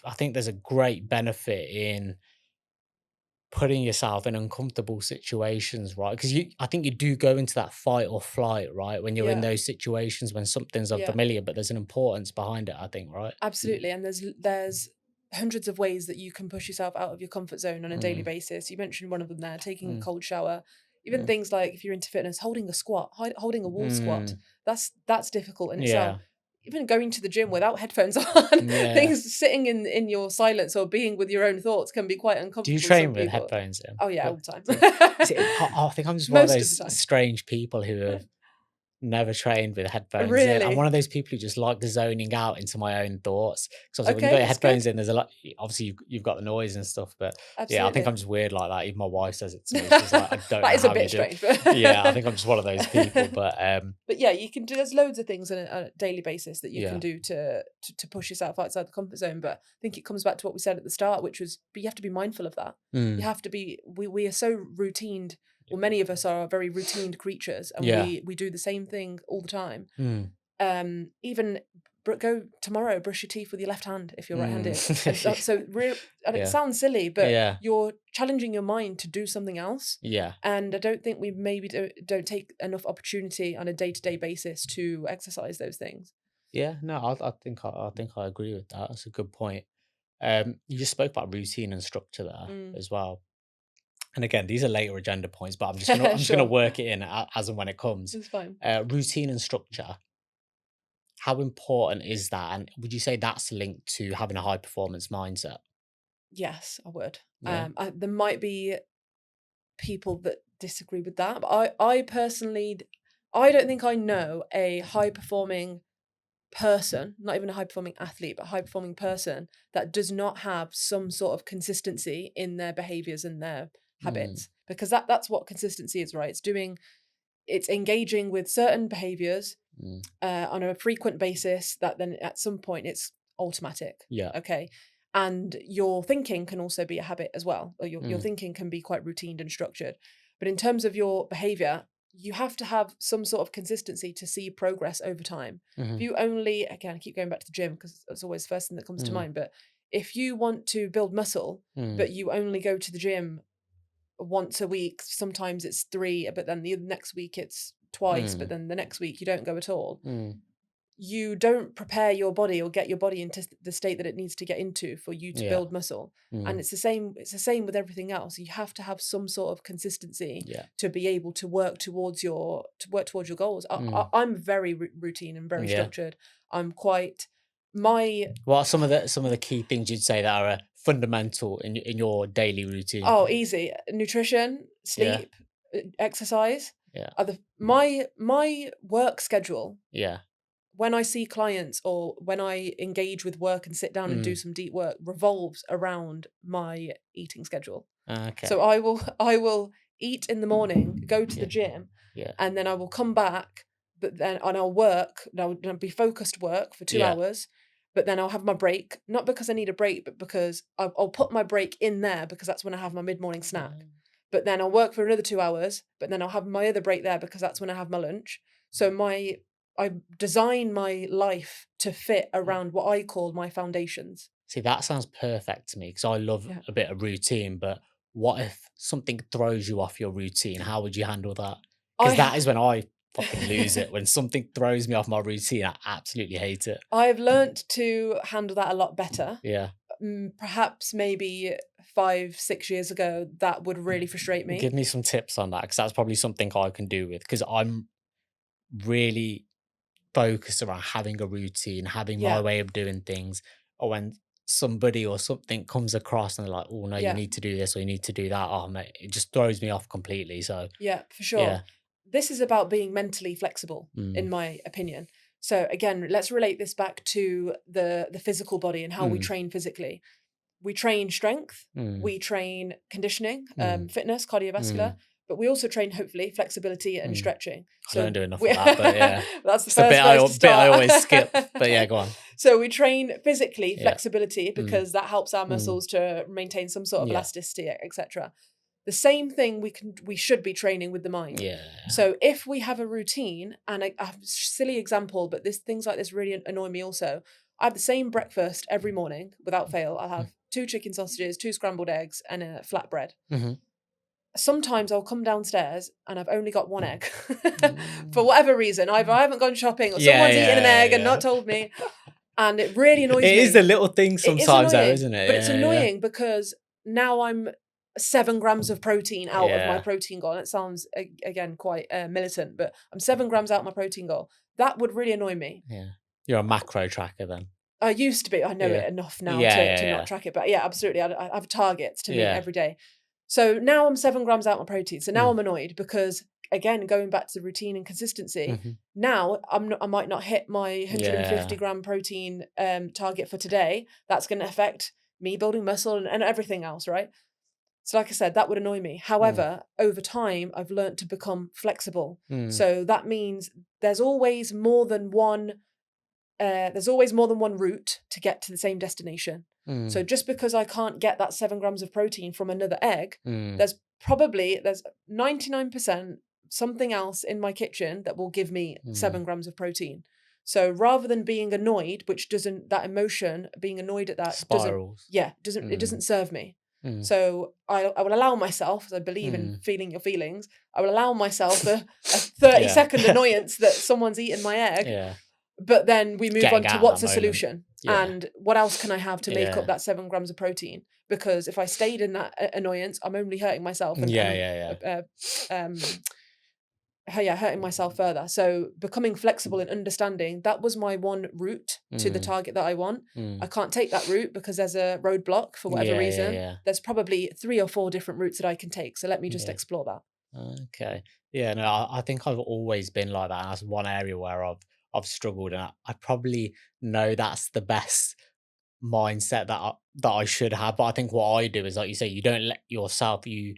I think there's a great benefit in putting yourself in uncomfortable situations, right? Because I think you do go into that fight or flight, right? When you're in Yeah. those situations when something's Yeah. unfamiliar, but there's an importance behind it, I think, right? Absolutely. And there's hundreds of ways that you can push yourself out of your comfort zone on a daily Mm, basis. You mentioned one of them there, taking a mm, cold shower. Even mm, things like if you're into fitness, holding a squat, holding a wall squat. mm, That's difficult in itself. yeah, Even going to the gym without headphones on, yeah. things sitting in your silence or being with your own thoughts can be quite Do you uncomfortable for some train with people. headphones in? Oh yeah, What, all the do you see, time. I think I'm just one of Most of the those time. strange people who have never trained with headphones in. I'm one Really? of those people who just like zoning out into my own thoughts. Because when you got Okay, your that's good. headphones in, there's a lot. Obviously, you've got the noise and stuff. But yeah, I think I'm Absolutely. just weird like that. Even my wife says it to me. She's like, "I don't That know is a how you bit do it." strange, Yeah, I think but I'm just one of those people. But but yeah, you can do. There's loads of things on a daily basis that you can yeah, do to push yourself outside the comfort zone. But I think it comes back to what we said at the start, which was, but you have to be mindful of that. You mm, have to be. We are so routined. Well, many of us are very routined creatures, and yeah, we do the same thing all the time. mm, Even go tomorrow, brush your teeth with your left hand if you're mm. right-handed, and it yeah, sounds silly, but yeah, you're challenging your mind to do something else. yeah, And I don't think we maybe don't take enough opportunity on a day-to-day basis to exercise those things. yeah. No, I think I agree with that. That's a good point. You just spoke about routine and structure there Mm. as well. And again, these are later agenda points, but I'm just gonna Sure, work it in as and when it comes. it's fine. Routine and structure. How important is that? And would you say that's linked to having a high performance mindset? Yes, I would. Yeah. There might be people that disagree with that, but I personally, I don't think I know a high-performing person, not even a high performing athlete, but high performing person that does not have some sort of consistency in their behaviors and their Mm, habits. Because that's what consistency is, right? It's engaging with certain behaviors mm, on a frequent basis that then at some point it's automatic. yeah. Okay. And your thinking can also be a habit as well. Or your Mm, thinking can be quite routined and structured. But in terms of your behavior, you have to have some sort of consistency to see progress over time. If mhm, you only, again, I keep going back to the gym because that's always the first thing that comes to mm, mind. But if you want to build muscle, mm, but you only go to the gym once a week, sometimes it's three, but then the next week it's twice, but mm, then the next week you don't go at all, mm, you don't prepare your body or get your body into the state that it needs to get into for you to yeah. build muscle. And Mm, it's the same with everything else. You have to have some sort of consistency yeah. to be able to work towards your goals. Mm, I'm very routine and very yeah. structured. I'm quite my What are some of the key things you'd say that are fundamental in your daily routine? oh, easy. Nutrition, Yeah. sleep, exercise Yeah. are my work schedule. Yeah. When I see clients or when I engage with work and sit down and do Mm, some deep work revolves around my eating schedule. So okay. I will eat in the morning, go to the Yeah. gym, Yeah. and then I will come back, but then and I'll work, and I'll be focused work for two Yeah. hours, but then I'll have my break, not because I need a break, but because I'll put my break in there because that's when I have my mid-morning snack. But then I'll work for another 2 hours, but then I'll have my other break there because that's when I have my lunch. So I design my life to fit Mm. around what I call my foundations. See, that sounds perfect to me because I love Yeah. a bit of routine. But what if something throws you off your routine? How would you handle that? Because that I is when I fucking lose it. When something throws me off my routine, I absolutely hate it. I've learnt to handle that a lot better. Yeah. perhaps maybe 5, 6 years ago, that would really frustrate me. Give me some tips on that, because that's probably something I can do with, because I'm really focused around having a routine, having my Yeah, way of doing things. Or when somebody or something comes across and they're like, "Oh no, you yeah. need to do this or you need to do that," oh mate, it just throws me off completely. So Yeah, for sure. yeah. This is about being mentally flexible, in Mm, my opinion. So again, let's relate this back to the physical body and how we mm, train physically. We train strength, mm, we train conditioning, mm, fitness, cardiovascular, mm, but we also train hopefully flexibility and mm. stretching. I don't So do enough we of that, but yeah, that's the it's the first place to bit I start. always skip. But yeah, go on. So we train physically Yeah. flexibility Mm, because that helps our mm, muscles to maintain some sort of yeah. elasticity, etc. The same thing we should be training with the mind. Yeah. So if we have a routine, and I have a silly example, but this things like this really annoy me also. I have the same breakfast every morning without fail. I'll have 2 chicken sausages, 2 scrambled eggs, and a flatbread. Mm-hmm. Sometimes I'll come downstairs and I've only got 1 egg. For Mm. whatever reason. Either I haven't gone shopping or Yeah, someone's eaten an yeah, egg and yeah. not told me. And it really annoys It is the me. little things It is sometimes, though, annoying, isn't it? but it's Yeah, yeah, annoying because now I'm 7 grams of protein out of my yeah. protein goal. It sounds again quite militant, but I'm 7 grams out of my protein goal. That would really annoy me. Yeah. You're a macro tracker then. I used to be. I know Yeah. it enough now Yeah, to not yeah, track it, but yeah, absolutely. I have targets to meet yeah. every day. So now I'm 7 grams out of my protein. So now Mm. I'm annoyed because again, going back to the routine and consistency, Hmm. now I might not hit my 150 Yeah. gram protein target for today. That's going to affect me building muscle and everything else, right? So, like I said, that would annoy me. Mm. However, over time, I've learned to become flexible. Mm. So that means there's always more than one. There's always more than one route to get to the same destination. So Mm. just because I can't get that 7 grams of protein from another egg, Mm. there's 99% something else in my kitchen that will give me Mm. 7 grams of protein. So rather than being annoyed, which doesn't that emotion, being annoyed at that doesn't, Spirals. yeah, doesn't it Mm. doesn't serve me. Mm. So I will allow myself, as I believe in Mm. feeling your feelings, I will allow myself a 30 Yeah. second annoyance that someone's eaten my egg, Yeah. but then we move on Getting to out of what's that the moment. solution Yeah. and what else can I have to make up Yeah. that 7 grams of protein? Because if I stayed in that annoyance, I'm only hurting myself Yeah. and Yeah. Yeah. yeah, hurting myself further. So becoming flexible and understanding that was my one route to the Mm. target that I want. I Mm. can't take that route because there's a roadblock for whatever Yeah. Yeah. reason. Yeah. There's probably 3 or 4 different routes that I can take. So let me just Yeah. explore that. Okay. Yeah. No, I think I've always been like that. And that's one area where I've struggled, and I probably know that's the best mindset that I should have. But I think what I do is, like you say, you don't let yourself you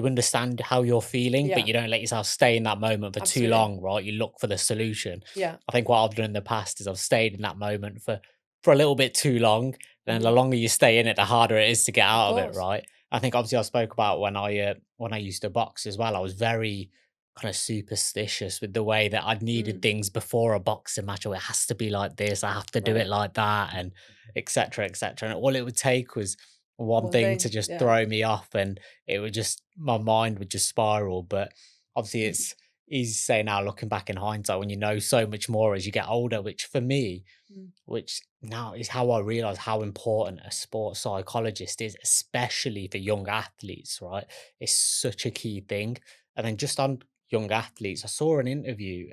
understand how you're feeling, but Yeah, you don't let yourself stay in that moment for too absolutely. long, right? You look for the solution. Yeah. I think what I've done in the past is I've stayed in that moment for a little bit too long. And the Hmm. longer you stay in it, the harder it is to get Of out of it, course. right? I think obviously I spoke about when I used to box as well. I was very kind of superstitious with the way that I'd needed Mm, things before a boxing match. Oh, it has to be like this. I have to do it right. like that, and etc. etc. And all it would take was one One thing to thing. just Yeah. throw me off, and it would just my mind would just spiral. But obviously it's easy to say now, looking back in hindsight, when you know so much more as you get older, which for me, Mm, which now is how I realize how important a sports psychologist is, especially for young athletes, right? It's such a key thing. And then just on young athletes, I saw an interview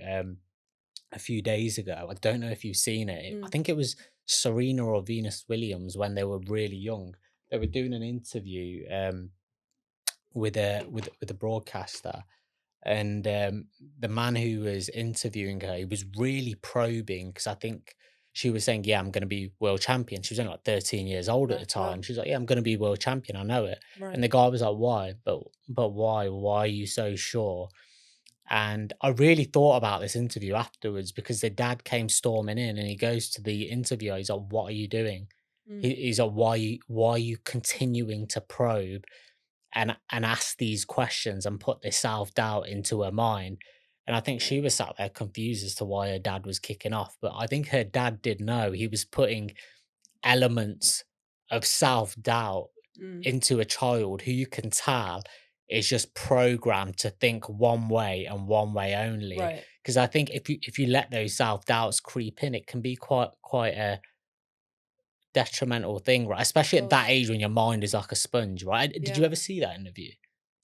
a few days ago. I don't know if you've seen it. I mm, think it was Serena or Venus Williams when they were really young. They were doing an interview with a broadcaster, and the man who was interviewing her, he was really probing, because I think she was saying, "Yeah, I'm going to be world champion." She was only like 13 years old at the right. time. Wow. She was like, "Yeah, I'm going to be world champion. I know it." And Right. the guy was like, "Why? But why? Why are you so sure?" And I really thought about this interview afterwards, because the dad came storming in and he goes to the interviewer. He's like, "What are you doing?" Mm, He's like, why are you continuing to probe and ask these questions and put this self-doubt into her mind? And I think she right. was sat there confused as to why her dad was kicking off. But I think her dad did know he was putting elements of self-doubt Mm, into a child who you can tell is just programmed to think one way and one way only. right. Because I think if you let those self-doubts creep in, it can be quite a detrimental thing, right? Especially at Course. that age when your mind is like a sponge, right? Did you Yeah. ever see that interview?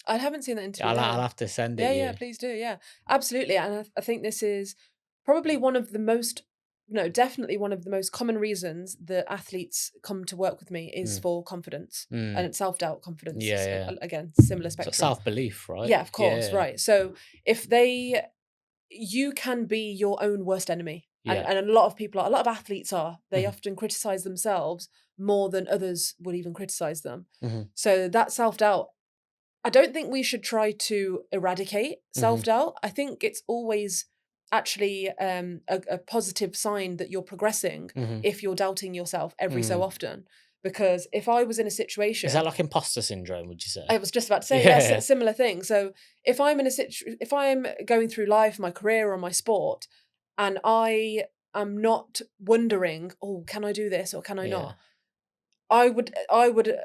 I haven't seen that Yeah, interview, I'll no. have to send it Yeah, yeah, you. please do. Yeah, absolutely. And I think this is probably one of the most, no, definitely one of the most common reasons that athletes come to work with me is Mm, for confidence mm, and self-doubt, confidence. yeah, So yeah. again, similar So spectrum. self-belief, right? Yeah, of course, Yeah, right. So if they, you can be your own worst enemy. yeah. And a lot of people are, a lot of athletes are, they Mhm, often criticize themselves more than others would even criticize them. mhm, So that self-doubt, I don't think we should try to eradicate self mhm, doubt. I think it's always actually a positive sign that you're progressing mhm, if you're doubting yourself every so mm. often. Because if I was in a Is that situation, like imposter syndrome, would you say? I was just about to say, yes, Yeah. similar thing. So if I'm in a if I'm going through life, my career or my sport, and I am not wondering, oh, can I do this or can I Yeah. not? I would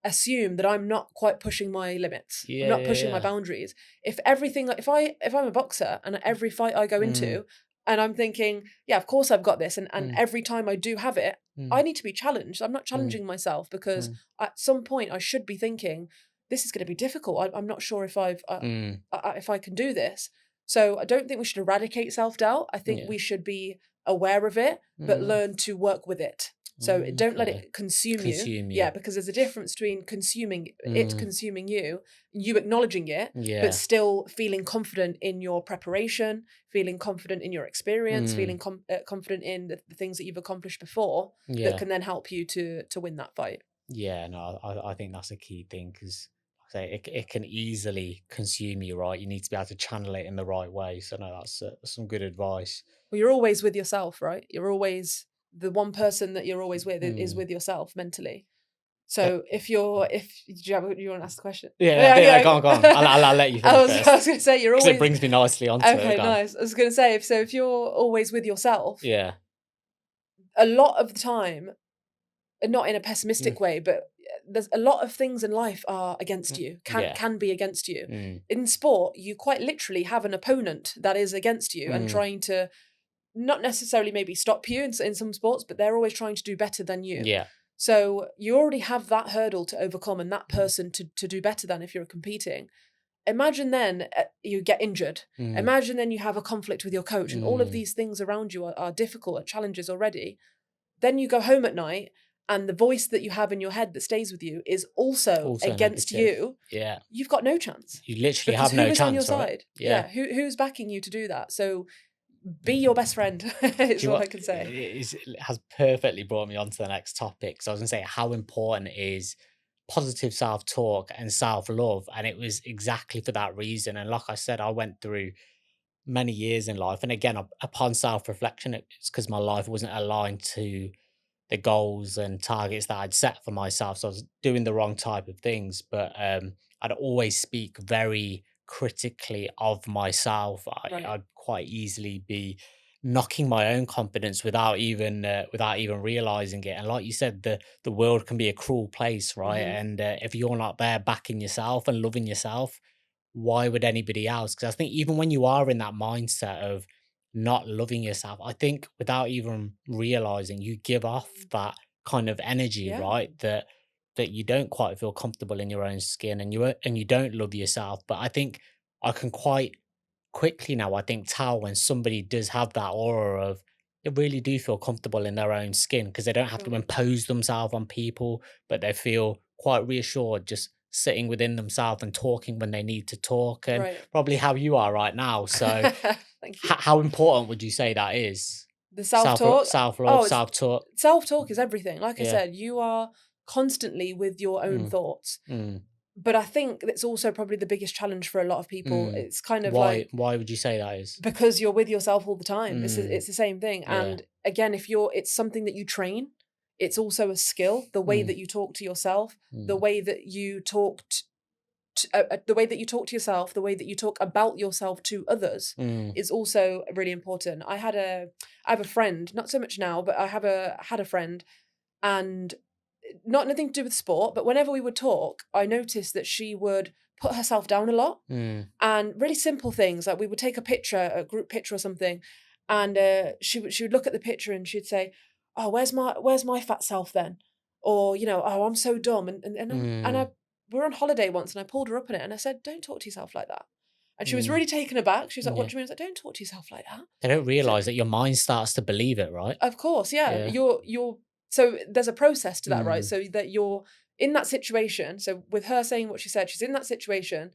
assume that I'm not quite pushing my limits. I'm Yeah, not yeah, pushing my yeah. boundaries. If everything, if I'm a boxer and every fight I go Mm, into, and I'm thinking, yeah, of course I've got this, and mm, every time I do have it, I mm, need to be challenged. I'm not mm, challenging myself because mm, at some point I should be thinking, this is going to be difficult. I'm not sure mm. if I can do this. So I don't think we should eradicate self doubt. I think Yeah. we should be aware of it, but Mm. learn to work with it. So don't let Okay. it consume you. Consume you. Yeah, because there's a difference between Mm. consuming you acknowledging it, but Yeah. still feeling confident in your preparation, feeling confident in your experience, Mm. feeling confident in the things that you've accomplished before that Yeah. can then help you to win that fight. Yeah. No, I think that's a key thing because say it can easily consume you, right? You need to be able to channel it in the right way. So no, that's some good advice. Well, you're always with yourself, right? You're always the one person that you're always with is Mm. with yourself mentally. Uh, So if do you want to ask the question? yeah, Yeah, yeah, go yeah. on, go on. I'll let you I finish was I first was gonna say you're because it always brings me nicely onto it. okay. Go on. Nice. I was gonna say if you're always with yourself, Yeah. a lot of the time, and not in a Mm. pessimistic way, but there's a lot of things in life are against Mm. you. Yeah. Can be against you. Mm. In sport, you quite literally have an opponent that is against you and Mm. trying to not necessarily maybe stop you in some sports, but they're always trying to do better than you. Yeah. So you already have that hurdle to overcome and that Mm. person to do better than if you're competing. Imagine then you get injured. Mm. Imagine then you have a conflict with your coach and all of Mm. these things around you are difficult, are challenges already. Then you go home at night and the voice that you have in your head that stays with you is also Also against negative. you. Yeah. You've got no chance You literally because have who no is on your chance, right? side? Yeah. Yeah, who's backing you to do that? So be your best friend Do is you all what I can say. it has perfectly brought me on to the next topic. So I was gonna say how important is positive self-talk and self-love. And it was exactly for that reason. And like I said, I went through many years in life. And again, upon self-reflection, it's because my life wasn't aligned to the goals and targets that I'd set for myself. So I was doing the wrong type of things, but I'd always speak very critically of myself. Right. I'd quite easily be knocking my own confidence without even realizing it. And like you said, the world can be a cruel place, right? Hmm. And if you're not there backing yourself and loving yourself, why would anybody else? Because I think even when you are in that mindset of not loving yourself, I think without even realizing, you give off that kind of energy, Yeah. right? That you don't quite feel comfortable in your own skin, and you don't love yourself. But I think I can quite quickly now, I think, tell when somebody does have that aura of they really do feel comfortable in their own skin because they don't have to Sure. impose themselves on people, but they feel quite reassured just sitting within themselves and talking when they need to talk, and Right. probably how you are right now. So, Thank you. how important would you say that is? The self talk. Self love, Oh, it's self talk. self talk is everything. Like I Yeah. said, you are constantly with your own Mm, thoughts. mm, But I think that's also probably the biggest challenge for a lot of people. mm. It's kind of Why? like Why would you say that is? because you're with yourself all the time. Mm, It's the same thing. yeah. And again, if you're, it's something that you train. It's also a skill. The way Mm, that you talk to yourself, the mm, way that you talk, the way that you talk to yourself, the way that you talk about yourself to others, mm, is also really important. I have a friend, not so much now, but I had a friend, and not nothing to do with sport, but whenever we would talk, I noticed that she would put herself down a lot mm, and really simple things like we would take a picture, a group picture or something, and she would look at the picture and she'd say, oh, where's my fat self then? Or, oh, I'm so dumb. And I Mm, we were on holiday once and I pulled her up on it and I said, don't talk to yourself like that. And she was mm, really taken aback. She was like, what yeah. do you mean? I was like, don't talk to yourself like that. They don't She said, realize that your mind starts to believe it, right? of course, yeah. Yeah. You're so there's a process to that, right? Mm, So that you're in that situation. So with her saying what she said, she's in that situation,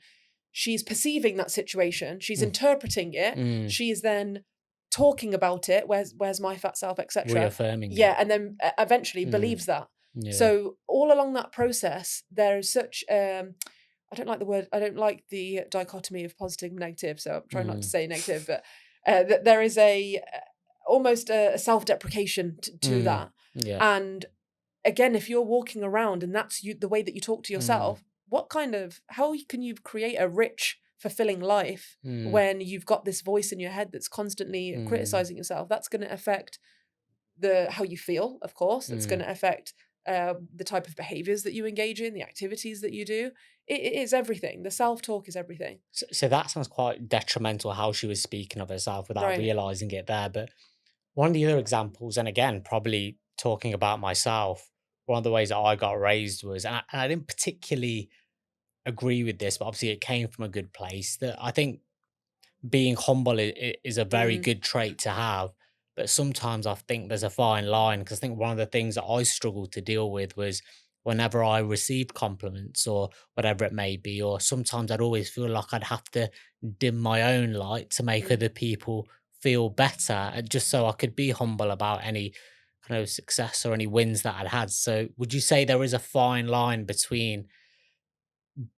she's perceiving that situation, she's mm, interpreting it, mm. she's then talking about it, where's my fat self, etc. Reaffirming it. Yeah, and then eventually Mm, believes that. yeah. So all along that process, there is such I don't like the word, I don't like the dichotomy of positive and negative, so I'm trying not to Mm, say negative, but that there is a almost a self-deprecation to mm, that. yeah. And again, if you're walking around and that's the way that you talk to Mm, yourself, how can you create a rich, fulfilling life mm, when you've got this voice in your head that's constantly mm, criticizing yourself? That's going to affect how you feel, of course. It's going mm. to affect the type of behaviors that you engage in, the activities that you do. It is everything. The self-talk is everything. So that sounds quite detrimental how she was speaking of herself without Right. realizing it there. But one of the other examples, and again, probably talking about myself, one of the ways that I got raised was, and I didn't particularly agree with this, but obviously it came from a good place. That I think being humble is a very Mm, good trait to have. But sometimes I think there's a fine line because I think one of the things that I struggled to deal with was whenever I received compliments or whatever it may be, or sometimes I'd always feel like I'd have to dim my own light to make mm. other people feel better, just so I could be humble about any kind of success or any wins that I'd had. So, would you say there is a fine line between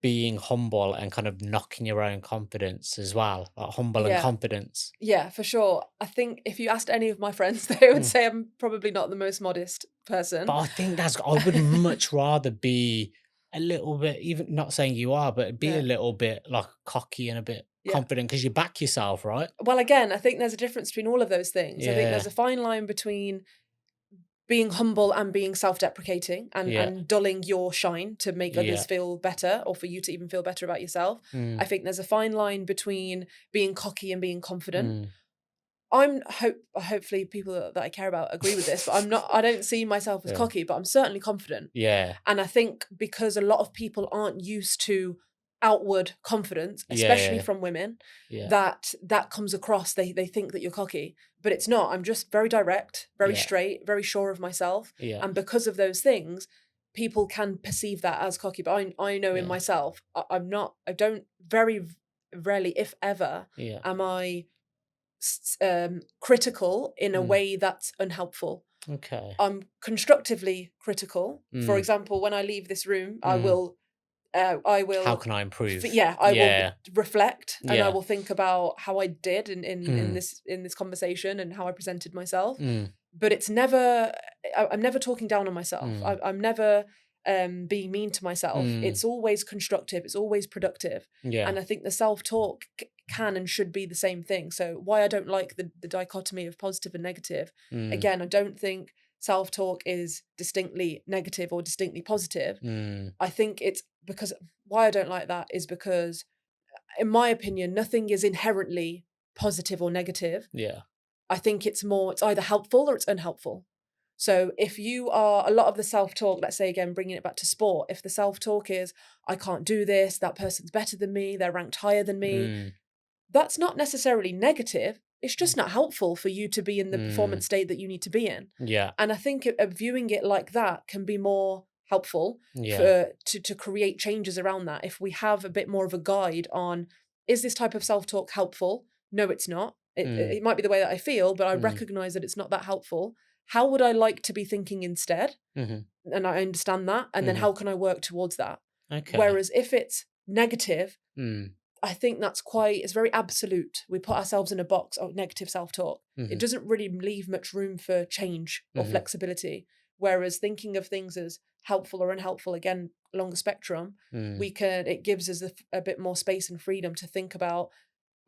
being humble and kind of knocking your own confidence as well, like humble and Yeah. confidence? Yeah, for sure. I think if you asked any of my friends, they would Mm. say I'm probably not the most modest But person. I think I would much rather be a little bit, even not saying you are, but be a Yeah. little bit like cocky and a bit Yeah. confident because you back yourself, right? Well, again, I think there's a difference between all of those things. I think there's Yeah, a fine line between being humble and being self-deprecating and yeah, dulling your shine to make others yeah. feel better or for you to even feel better about yourself. I Mm, think there's a fine line between being cocky and being confident. mm. Hopefully people that I care about agree with this, but I don't see myself as Yeah, cocky, but I'm certainly confident. yeah, And I think because a lot of people aren't used to outward confidence, especially yeah, from women, yeah, that comes across. They think that you're cocky, but it's not. I'm just very direct, very yeah, straight, very sure of myself. yeah, And because of those things, people can perceive that as cocky. But I know in yeah, myself, I'm not, I don't very rarely, if ever, yeah. am I critical in a Mm, way that's unhelpful. okay. I'm constructively critical. For Mm, example, when I leave this room, mm. I How will, can I improve? yeah, I will Yeah, reflect and I yeah. will think about how I did in Mm, this conversation and how I presented myself. mm, But it's never, I'm never talking down on myself. mm, I'm never being mean to myself. mm. It's always constructive. It's always productive. Yeah. And I think the self talk can and should be the same thing. So why I don't like the dichotomy of positive and negative. Mm, Again, I don't think self talk is distinctly negative or distinctly positive. mm. I think it's because why I don't like that is because, in my opinion, nothing is inherently positive or negative. Yeah. I think it's either helpful or it's unhelpful. So if you are a lot of the self-talk, let's say again, bringing it back to sport, if the self-talk is, I can't do this, that person's better than me, they're ranked higher than me, Mm, that's not necessarily negative. It's just not helpful for you to be in the mm. performance state that you need to be in. Yeah. And I think viewing it like that can be more helpful Yeah. for to create changes around that. If we have a bit more of a guide on, is this type of self-talk helpful? No, it's not. Mm, It might be the way that I feel, but I mm, recognize that it's not that helpful. How would I like to be thinking instead? mhm, And I understand that. And then mhm. how can I work towards that? Okay. Whereas if it's negative, Mm, I think it's very absolute. We put ourselves in a box of negative self talk. It mhm, doesn't really leave much room for change or mhm, flexibility. Whereas thinking of things as helpful or unhelpful, again, along the spectrum, mm, it gives us a bit more space and freedom to think about,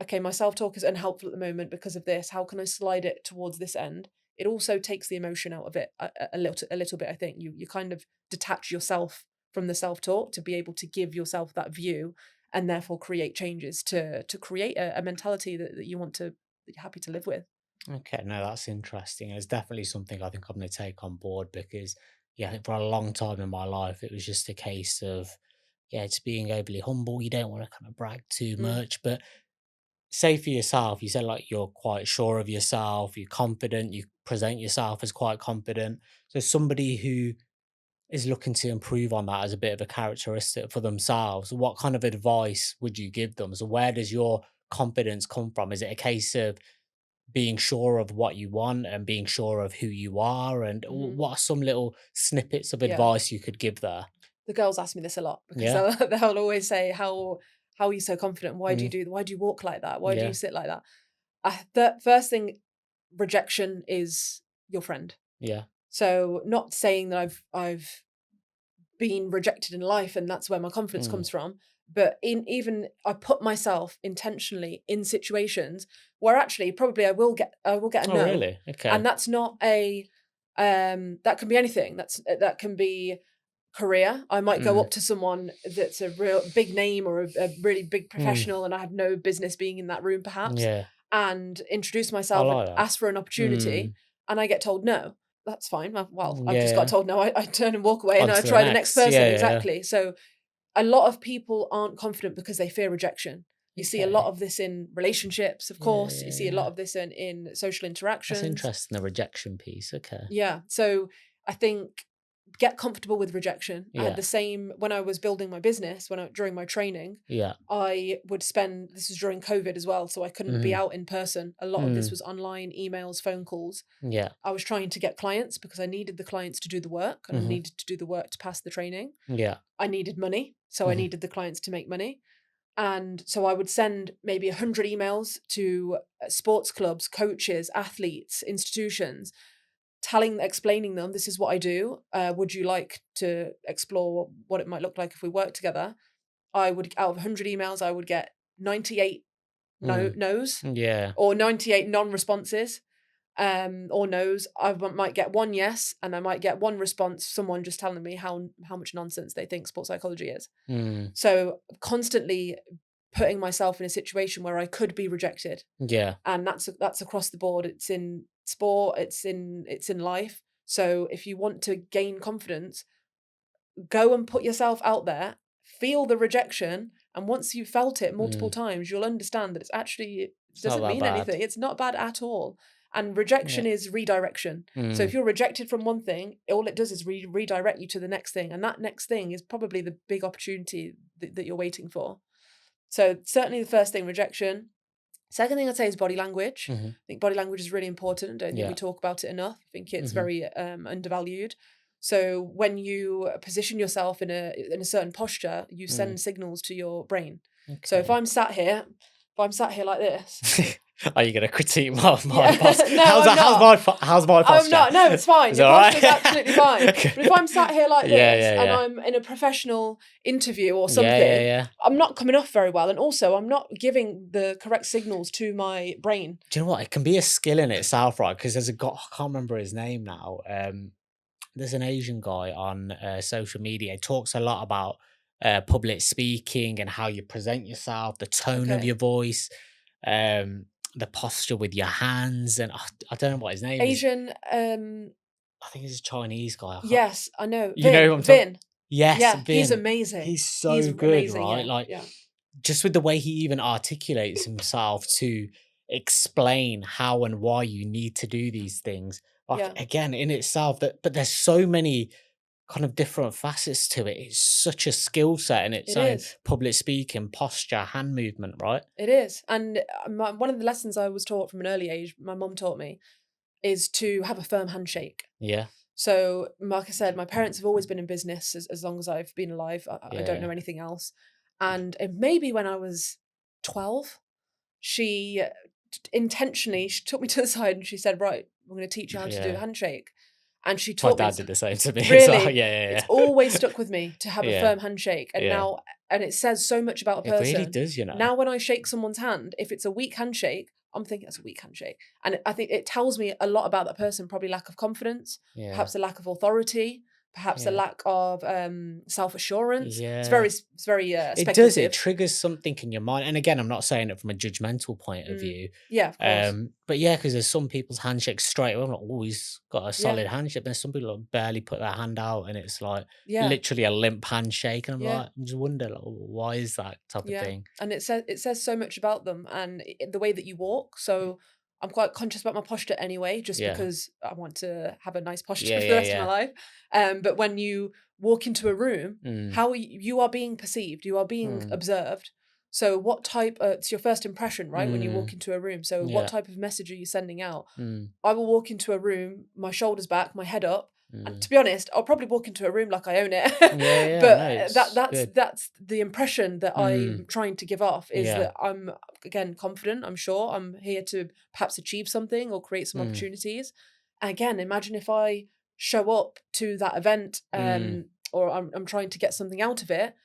okay, my self talk is unhelpful at the moment because of this. How can I slide it towards this end? It also takes the emotion out of it a little bit. I think you kind of detach yourself from the self talk to be able to give yourself that view and therefore create changes to create a mentality that you want to that you're happy to live with. Okay, no, that's interesting. It's definitely something I think I'm going to take on board because, yeah, I think for a long time in my life, it was just a case of, yeah, it's being overly humble. You don't want to kind of brag too Mm, much. But say for yourself, you said like you're quite sure of yourself, you're confident, you present yourself as quite confident. So somebody who is looking to improve on that as a bit of a characteristic for themselves, what kind of advice would you give them? So where does your confidence come from? Is it a case of being sure of what you want and being sure of who you are? And hmm. what are some little snippets of Yeah. advice you could give there? The girls ask me this a lot because Yeah. they'll always say, how are you so confident? Mm, Why do you walk like that? Why do you yeah. sit like that? The first thing, rejection is your friend. Yeah. So not saying that I've been rejected in life and that's where my confidence Mm. comes from, but in even I put myself intentionally in situations where actually probably I will get a Oh, no, really? Okay. and that's not a that can be anything. That can be career. I might go Mm. up to someone that's a real big name or a really big Mm. professional, and I have no business being in that room, perhaps, Yeah. and introduce I myself and like that. ask for an opportunity, Mm. and I get told no. That's fine. Well, I've Yeah. just got Yeah. told no. I turn and walk away, and On I to the try the next next. Yeah. person. Yeah. Exactly. So a lot of people aren't confident because they fear rejection. You Yeah. see a lot Okay. of this in relationships, of Yeah. course. You Yeah. see a lot Yeah. of this in social That's interactions. interesting. The rejection piece. Okay. Yeah. So I think get comfortable with rejection. I had Yeah. the same when I was building my business, during my training, Yeah. I would spend this was during COVID as well, so I couldn't be Mm. out in person. A lot of this Mm. was online, emails, phone calls. Yeah. I was trying to get clients because I needed the clients to do the work and I Hmm. needed to do the work to pass the training. Yeah. I needed money, so I Hmm. needed the clients to make money. And so I would send maybe 100 emails to sports clubs, coaches, athletes, institutions, explaining them, this is what I do. Would you like to explore what it might look like if we work together? I would, out of 100 emails, I would get 98 Mm. no's Yeah. or 98 non-responses, or no's. Might get one yes, and I might get one response, someone just telling me how much nonsense they think sports psychology is. Mm. So constantly putting myself in a situation where I could be rejected, Yeah. and that's across the board. It's in sport, it's in life. So if you want to gain confidence, go and put yourself out there, feel the rejection, and once you've felt it multiple Mm. times, you'll understand that it It's not doesn't that mean bad. anything. It's not bad at all. And Yeah. rejection is redirection. So if Mm. you're rejected from one thing, all it does is redirect you to the next thing, and that next thing is probably the big opportunity that you're waiting for. So certainly the first thing, rejection. Second thing I'd say is body language. Hmm. I think body language is really important. I don't think we Yeah. talk about it enough. I think it's Hmm. very undervalued. So when you position yourself in a certain posture, you Mm. send signals to your brain. So Okay. if I'm sat here like this, Are you going to critique my yeah, boss? no, I'm not. How's my I'm posture? not. No, it's fine. Is Your it all right? posture's absolutely fine. Okay. But if I'm sat here like Yeah, this yeah, and yeah. I'm in a professional interview or Yeah, yeah, something, yeah. I'm not coming off very well. And also, I'm not giving the correct signals to my brain. Do you know what? It can be a skill in itself, right? Because there's a guy, I can't remember his name now. There's an Asian guy on social media. He talks a lot about public speaking and how you present yourself, the tone of Okay. your voice, um, the posture with your hands, and I don't know what his name is. Asian, I think he's a Chinese guy. I can't, yes, I know. you know who I'm talking? Vin. Yes, Yeah, he's Vin. amazing. He's He's so good, amazing. right? Yeah, Like yeah, just with the way he even articulates himself to explain how and why you need to do these things. Like yeah. again, in itself, that but there's so many kind of different facets to it. It's such a skill set in its It own. is. Public speaking, posture, hand movement, right? It is. And one of the lessons I was taught from an early age, my mom taught me, is to have a firm handshake. Yeah, So, like I said, my parents have always been in business as long as I've been alive. I don't yeah. know anything else. And maybe when I was 12, she intentionally she took me to the side and she said, right, we're going to teach you how to do a Yeah. handshake. And she My taught me, dad did the same to me as well. really, Yeah, it's yeah, always stuck with me to have a yeah. firm handshake. And Yeah. now, and it says so much about a It really person. does, you know. Now, when I shake someone's hand, if it's a weak handshake, I'm thinking that's a weak handshake. And I think it tells me a lot about that person, probably lack of confidence, Yeah. perhaps a lack of authority. perhaps a Yeah. lack of self-assurance. Yeah. It's very It does. It speculative. triggers something in your mind. And again, I'm not saying it from a judgmental point of Mm. view. Yeah, of course. But yeah, because there's some people's handshakes straight away. I'm like, oh, he's got a Yeah, solid handshake. There's some people that barely put their hand out, and it's like yeah, literally a limp handshake. And I'm yeah. like, I'm just wonder, like, why is that type of Yeah, thing? and it says so much about them and the way that you walk. So I'm quite conscious about my posture anyway, just Yeah. because I want to have a nice posture Yeah. for the Yeah. rest of my Yeah. life. But when you walk into a room, Mm, how you are being perceived, you are being mm, observed. So what type? It's your first impression, right? When you walk mm, into a room. So what yeah. type of message are you sending out? Mm, I will walk into a room, my shoulders back, my head up, and mm. to be honest, I'll probably walk into a room like I own it. Yeah. Yeah. But No, that it's that's good. that's the impression that Mm, I'm trying to give off is yeah. that I'm again confident. I'm sure I'm here to perhaps achieve something or create some Mm, opportunities. And again, imagine if I show up to that event, mm, or I'm trying to get something out of it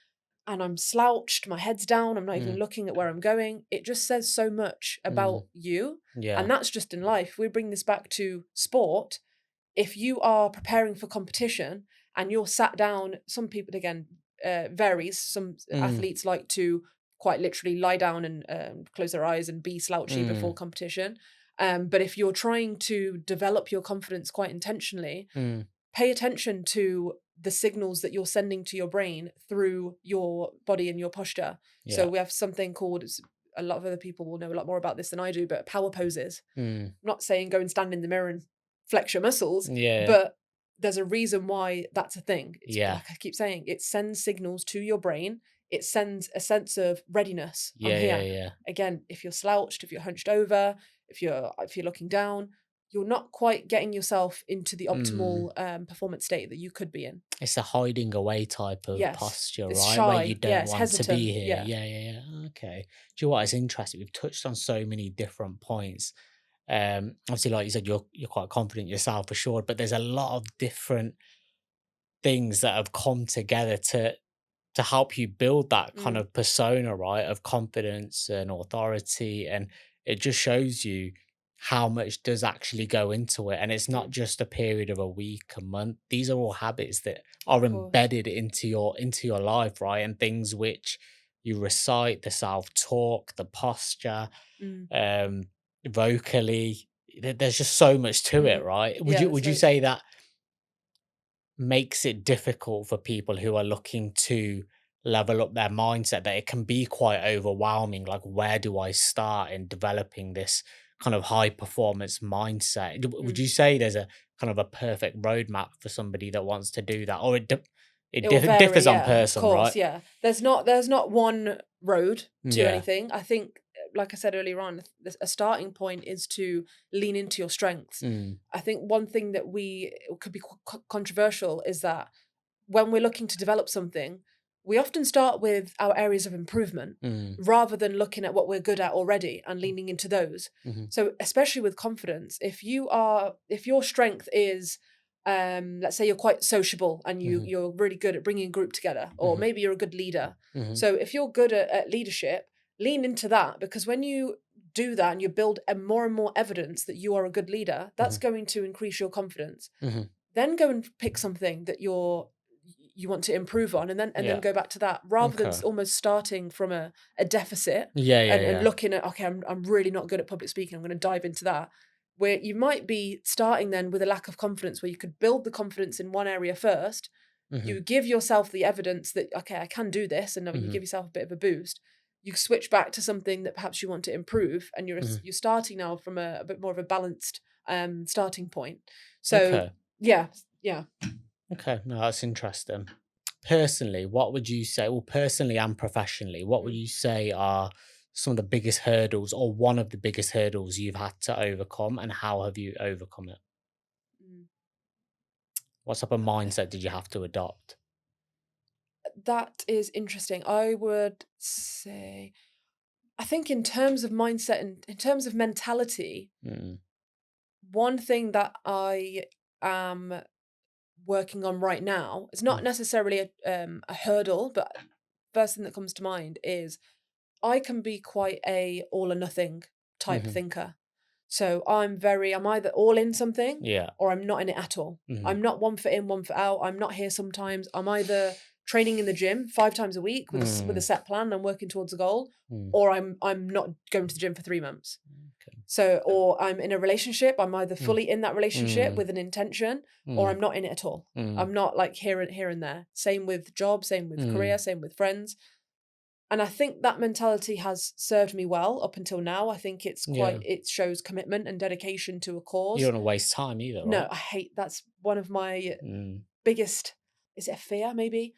and I'm slouched, my head's down, I'm not even mm, looking at where I'm going. It just says so much mm. about you. Yeah. And that's just in life. We bring this back to sport. If you are preparing for competition and you're sat down, some people, again, varies. Some Mm, athletes like to quite literally lie down and close their eyes and be slouchy before mm, competition. But if you're trying to develop your confidence quite intentionally, mm. pay attention to the signals that you're sending to your brain through your body and your posture. So Yeah. we have something called, a lot of other people will know a lot more about this than I do, but power poses. Mm. I'm not saying go and stand in the mirror and flex your muscles, Yeah. but there's a reason why that's a thing. It's Yeah. like I keep saying, it sends signals to your brain. It sends a sense of readiness. I'm Yeah. Yeah. here. Yeah. Again, if you're slouched, if you're hunched over, if you're looking down, you're not quite getting yourself into the Mm. optimal performance state that you could be in. It's a hiding away type of Yes, posture, it's right? Where you shy. Yeah, don't it's want to be hesitant. here. Yeah. Yeah, yeah, yeah. Okay. Do you know what? It's interesting. We've touched on so many different points. Obviously, like you said, you're quite confident yourself, for sure. But there's a lot of different things that have come together to help you build that kind Mm, of persona, right, of confidence and authority. And it just shows you how much does actually go into it. And it's not mm, just a period of a week, a month. These are all habits that of are course. embedded into your life, right? And things which you recite, the self-talk, the posture, Mm, um, vocally. There's just so much to it, mm. right? Yeah, there's Would you loads. say that makes it difficult for people who are looking to level up their mindset, that it can be quite overwhelming, like where do I start in developing this kind of high performance mindset? Would Mm. you say there's a kind of a perfect roadmap for somebody that wants to do that, or It will vary, differs on yeah, of person, course, right? yeah. There's not one road to Yeah. anything. I think, like I said earlier on, a starting point is to lean into your strengths. Mm, I think one thing that could be controversial is that when we're looking to develop something, we often start with our areas of improvement mm, rather than looking at what we're good at already and leaning into those. mm, So, especially with confidence, if your strength is, let's say you're quite sociable and mm, you're really good at bringing a group together, or mm, maybe you're a good leader. mm, So, if you're good at leadership, lean into that, because when you do that and you build more and more evidence that you are a good leader, that's mm, going to increase your confidence. mm. Then go and pick something that you want to improve on, and then Yeah. go back to that, rather than Okay. almost starting from a deficit, Yeah. Yeah. and Yeah. looking at, okay, I'm really not good at public speaking, I'm going to dive into that, where you might be starting then with a lack of confidence, where you could build the confidence in one area first. Mm, You give yourself the evidence that, okay, I can do this, and then you mm, give yourself a bit of a boost. You switch back to something that perhaps you want to improve, and mm. you're starting now from a bit more of a balanced starting point. So Okay. yeah, yeah. Okay. No, that's interesting. Personally, what would you say, well, personally and professionally, what would Mm, you say are some of the biggest hurdles, or one of the biggest hurdles you've had to overcome, and how have you overcome it? mm. What type of mindset did you have to adopt? That is interesting. I would say, I think in terms of mindset and in terms of mentality, Mm, one thing that I am working on right now is not mm, necessarily a hurdle, but first thing that comes to mind is I can be quite a all or nothing type mhm, thinker. So I'm either all in something Yeah. or I'm not in it at all. Mhm. I'm not 1 foot in, 1 foot out. I'm not here sometimes. I'm either training in the gym 5 times a week with a set plan and I'm working towards a goal, Mm. or I'm not going to the gym for 3 months. Okay. So, or I'm in a relationship, I'm either fully in that relationship with an intention or I'm not in it at all. I'm not like here and there. Same with job, same with career, same with friends. And I think that mentality has served me well up until now. I think Yeah. it shows commitment and dedication to a You cause. don't want to waste time either, No, right? I hate that's one of my Mm. biggest, is it a fear maybe?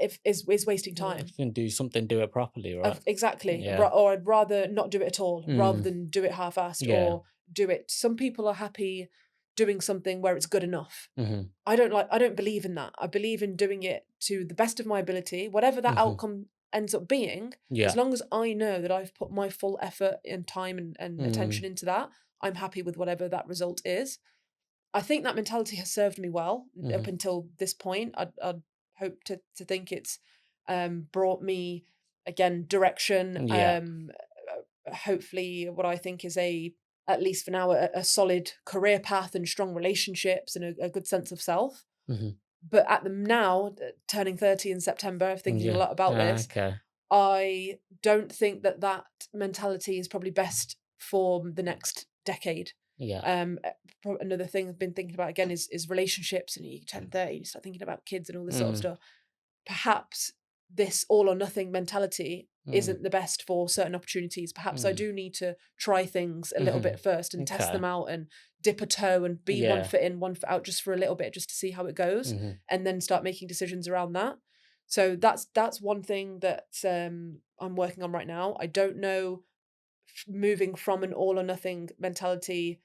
If is wasting Yeah, if time. you can do something, do it properly, right? Exactly. Yeah. Or I'd rather not do it at all rather than do it half-assed Yeah. or do it. Some people are happy doing something where it's good enough. Mhm. I don't believe in that. I believe in doing it to the best of my ability, whatever that Mhm. outcome ends up being, as Yeah. long as I know that I've put my full effort and time and attention Mm. into that, I'm happy with whatever that result is. I think that mentality has served me well up Mhm. until this point. I'd hope to think it's brought me again direction. Yeah. Hopefully, what I think is at least for now a solid career path and strong relationships and a good sense of self. Mhm. But at the now, turning 30 in September, thinking a Yeah. lot about this, Okay. I don't think that mentality is probably best for the next decade. Yeah. Another thing I've been thinking about again is relationships, and you turn 30, you start thinking about kids and all this sort of Mm. stuff. Perhaps this all or nothing mentality Mm. isn't the best for certain opportunities. Perhaps I Mm. do need to try things a little Mhm. bit first and test Okay. them out and dip a toe and be 1 Yeah. foot in, 1 foot out just for a little bit, just to see how it goes, Mhm. and then start making decisions around that. So that's one thing that I'm working on right now. I don't know, moving from an all or nothing mentality,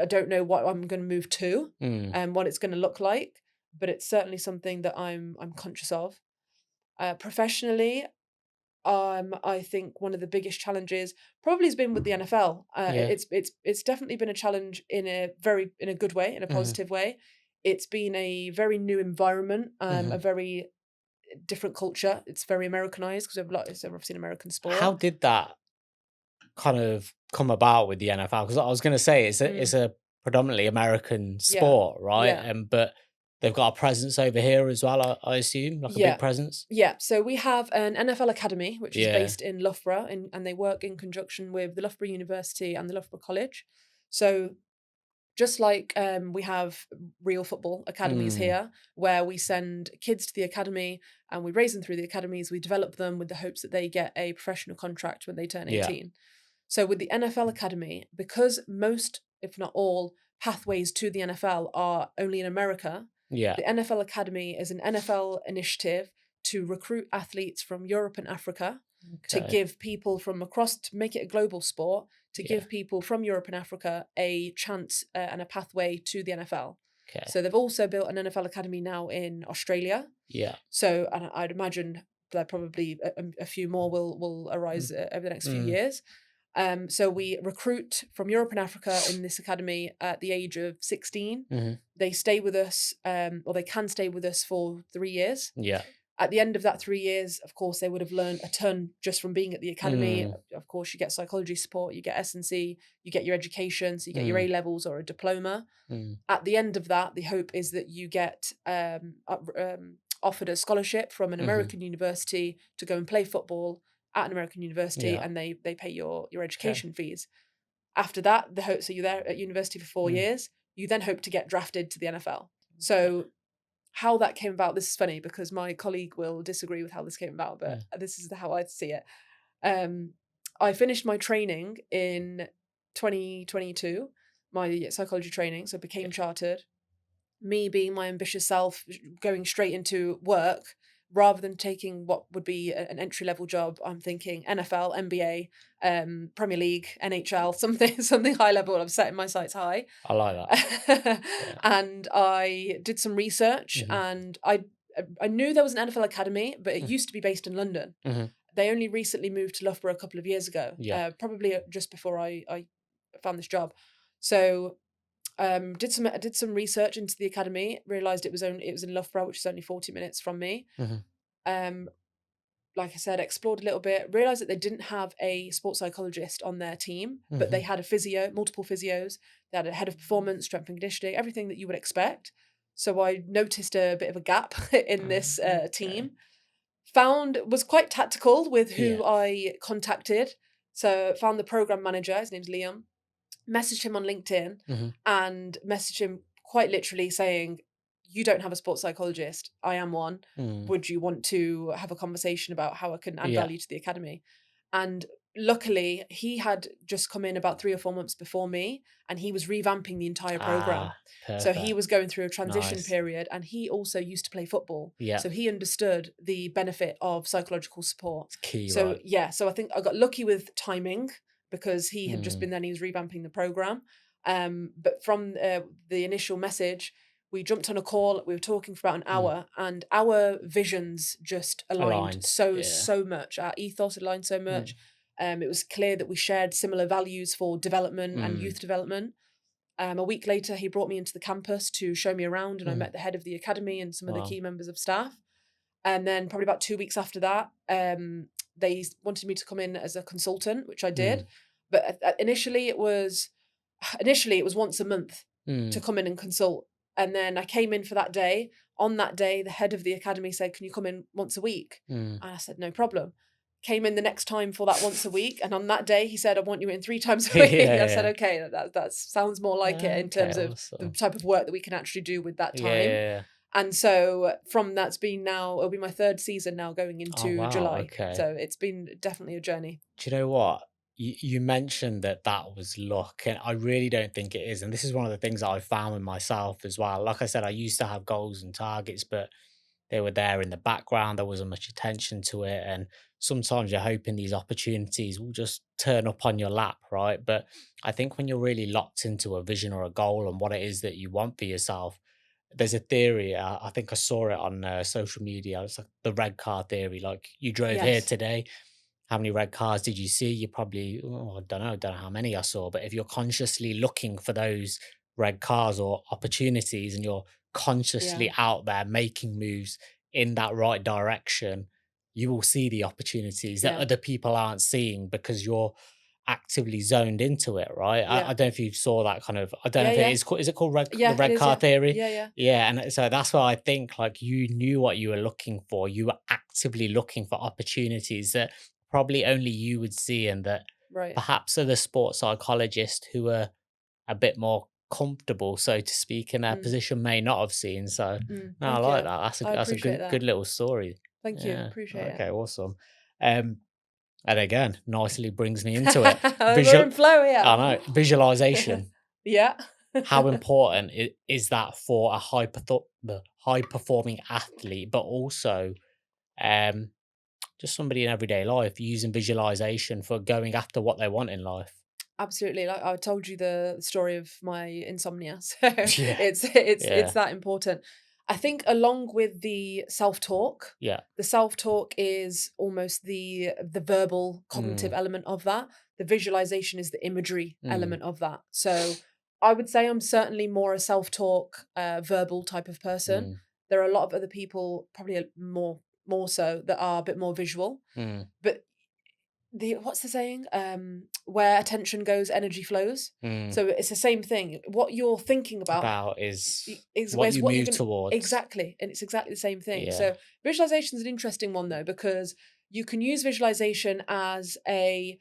I don't know what I'm going to move to Mm. and what it's going to look like, but it's certainly something that I'm conscious of. Professionally, I think one of the biggest challenges probably has been with the NFL. Yeah. It's definitely been a challenge in a good way, in a Mhm. positive way. It's been a very new environment, a Mhm. very different culture. It's very Americanized because it's obviously an American How sport. did that kind of come about with the NFL? Because I was going to say it's Mm, a predominantly American yeah, sport, right? yeah, But they've got a presence over here as well. I assume, like a big yeah. presence. Yeah, so we have an NFL academy, which is Yeah. based in Loughborough, and they work in conjunction with the Loughborough University and the Loughborough College. So just like we have real football academies Mm. here, where we send kids to the academy and we raise them through the academies, we develop them with the hopes that they get a professional contract when they turn Yeah. 18. So with the NFL academy, because most, if not all, pathways to the NFL are only in America, Yeah. the NFL academy is an NFL initiative to recruit athletes from Europe and Africa, to Okay. give people from across, to make it a global sport, to Yeah. give people from Europe and Africa a chance and a pathway to the NFL. Okay. So they've also built an NFL academy now in Australia. Yeah. So, and I'd imagine that probably a few more will arise over the next few Mm. years. So we recruit from Europe and Africa in this academy at the age of 16. Mhm. They stay with us, or they can stay with us for 3 years. Yeah. At the end of that 3 years, of course, they would have learned a ton just from being at the academy. Mm. Of course, you get psychology support, you get S&C, you get your education, so you get your A Mm. levels or a diploma. Mm. At the end of that, the hope is that you get offered a scholarship from an Mhm. American university to go and play football at an American university, Yeah. and they pay your Okay. education fees. After that, the hope, so you're there at university for 4 years. You then hope to get drafted to the NFL. So how that came about, this is funny because my colleague will disagree with how this came about, but Yeah. this is how I see it. I finished my training in 2022, my psychology training, so became chartered. Me being my ambitious self, going straight into work rather than taking what would be an entry level job. I'm thinking NFL, NBA, Premier League, NHL, something high level. I'm setting my sights high. I like that. Yeah. And I did some research, Mhm. and I knew there was an NFL academy, but it Mm. used to be based in London. Mhm. They only recently moved to Loughborough a couple of years ago, Yeah. probably just before I found this job. So did some research into the academy, realized it was in Loughborough, which is only 40 minutes from me. Mhm. Um, like I said, explored a little bit, realized that they didn't have a sports psychologist on their team, but they had a physio, multiple physios. They had a head of performance, strength and conditioning, everything that you would expect. So I noticed a bit of a gap in this team. Was quite tactical with who Yeah. I contacted. So found the program manager, his name's Liam, messaged him on LinkedIn and messaged him quite literally saying, you don't have a sports psychologist. I am one. Would you want to have a conversation about how I can add Yeah. value to the academy? And luckily, he had just come in about 3 or 4 months before me, and he was revamping the entire program. So he Perfect. was going through a transition Nice. period, and he also used to play football. Yeah. So he understood the benefit of psychological support. It's key, So right? yeah, so I think I got lucky with timing because he had just been there and he was revamping the program. But from the initial message, we jumped on a call. We were talking for about an hour, and our visions just aligned so much. Our ethos aligned so much. It was clear that we shared similar values for development and youth development. A week later, he brought me into the campus to show me around, and I met the head of the academy and some of the key members of staff. And then probably about 2 weeks after that, they wanted me to come in as a consultant, which I did. But initially it was once a month to come in and consult. And then I came in for that day. On that day, the head of the academy said, can you come in once a week? And I said, no problem. Came in the next time for that once a week. And on that day, he said, I want you in 3 times a week. I said, okay, that sounds more like it in terms of the type of work that we can actually do with that time. And so from that's been now, it'll be my 3rd season now going into July. Okay. So it's been definitely a journey. Do you know what? You mentioned that was luck, and I really don't think it is. And this is one of the things that I found with myself as well. Like I said, I used to have goals and targets, but they were there in the background. There wasn't much attention to it. And sometimes you're hoping these opportunities will just turn up on your lap, right? But I think when you're really locked into a vision or a goal and what it is that you want for yourself, there's a theory. I think I saw it on social media. It's like the red car theory. Like, you drove here Yes. today. How many red cars did you see? You probably, I don't know how many I saw. But if you're consciously looking for those red cars or opportunities, and you're consciously out there making moves in that right direction, you will see the opportunities that other people aren't seeing because you're actively zoned into it, right? I don't know if you saw that kind of, I don't know if it is it called the red car theory? Yeah. And so that's why I think, like, you knew what you were looking for. You were actively looking for opportunities that probably only you would see, and that perhaps other sports psychologists who are a bit more comfortable, so to speak, in their position may not have seen. So no, I like that. That's a good little story. Thank you. Appreciate it. Okay, awesome. And again, nicely brings me into it. We're in flow here. I know. Visualization. Yeah. How important is that for a high performing athlete, but also just somebody in everyday life using visualization for going after what they want in life? Absolutely. Like I told you the story of my insomnia. So Yeah. it's that important. I think along with the self-talk, the self-talk is almost the verbal cognitive element of that. The visualization is the imagery element of that. So I would say I'm certainly more a self-talk, verbal type of person. There are a lot of other people, probably more so, that are a bit more visual. But what's the saying? Where attention goes, energy flows. So it's the same thing. What you're thinking about is what you move towards. Exactly. And it's exactly the same thing. So visualization is an interesting one though, because you can use visualization as a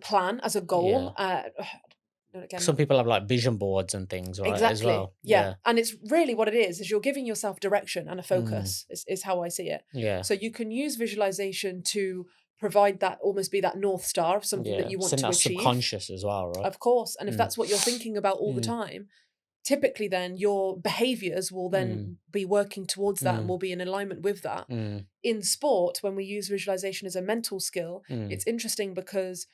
plan, as a goal. Again, some people have like vision boards and things, right? As well. Yeah. And it's really what it is you're giving yourself direction and a focus is how I see it. Yeah. So you can use visualization to provide that, almost be that North Star of something that you want to achieve. Subconscious as well, right? Of course. And if that's what you're thinking about all the time, typically then your behaviors will then be working towards that and will be in alignment with that. In sport, when we use visualization as a mental skill, it's interesting because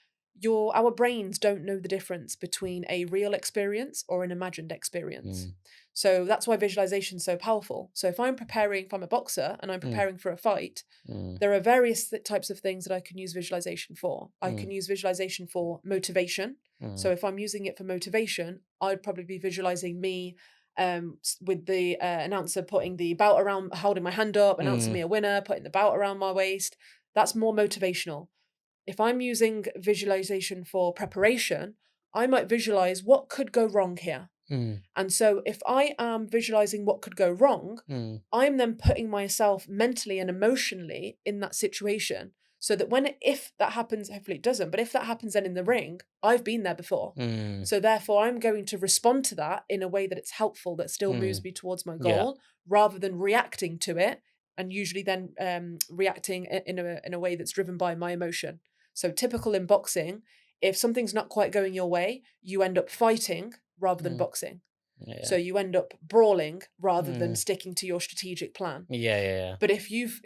our brains don't know the difference between a real experience or an imagined experience. So that's why visualization is so powerful. So if I'm a boxer and I'm preparing for a fight, there are various types of things that I can use visualization for. I can use visualization for motivation. So if I'm using it for motivation, I'd probably be visualizing me with the announcer putting the belt around, holding my hand up, announcing me a winner, putting the belt around my waist. That's more motivational. If I'm using visualization for preparation, I might visualize what could go wrong here. And so if I am visualizing what could go wrong, I'm then putting myself mentally and emotionally in that situation, so that if that happens, hopefully it doesn't, but if that happens then in the ring, I've been there before. So therefore I'm going to respond to that in a way that it's helpful, that still moves me towards my goal, rather than reacting to it, and usually then reacting in a way that's driven by my emotion. So typical in boxing, if something's not quite going your way, you end up fighting rather than boxing. Yeah. So you end up brawling rather than sticking to your strategic plan. Yeah. But if you've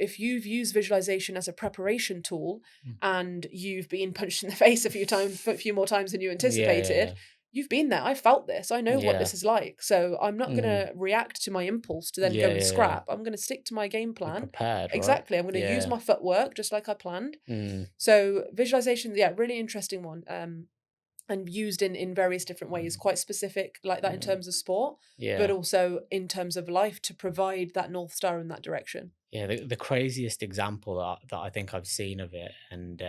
used visualization as a preparation tool, and you've been punched in the face a few more times than you anticipated, you've been there. I felt this. I know what this is like. So I'm not going to react to my impulse to then go and scrap. I'm going to stick to my game plan. You're prepared, exactly. right? I'm going to use my footwork just like I planned. So visualization, really interesting one. And used in various different ways, quite specific like that in terms of sport, but also in terms of life, to provide that North Star in that direction. Yeah, the craziest example that I think I've seen of it, and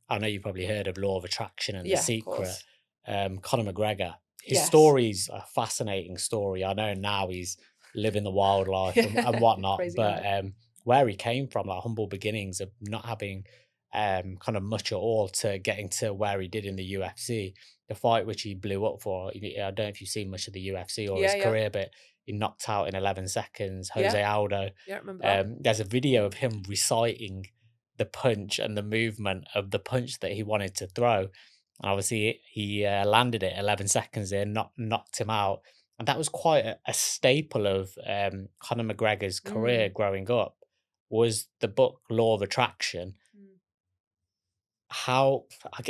I know you've probably heard of Law of Attraction and The Secret. Conor McGregor, his story's a fascinating story. I know now he's living the wildlife and whatnot, but where he came from, like humble beginnings of not having kind of much at all to getting to where he did in the UFC, the fight which he blew up for. I don't know if you've seen much of the UFC or his career, but he knocked out in 11 seconds Jose Aldo. Yeah, I remember that. There's a video of him reciting the punch and the movement of the punch that he wanted to throw. And obviously he landed it 11 seconds in, knocked him out. And that was quite a staple of Conor McGregor's career growing up, was the book Law of Attraction. How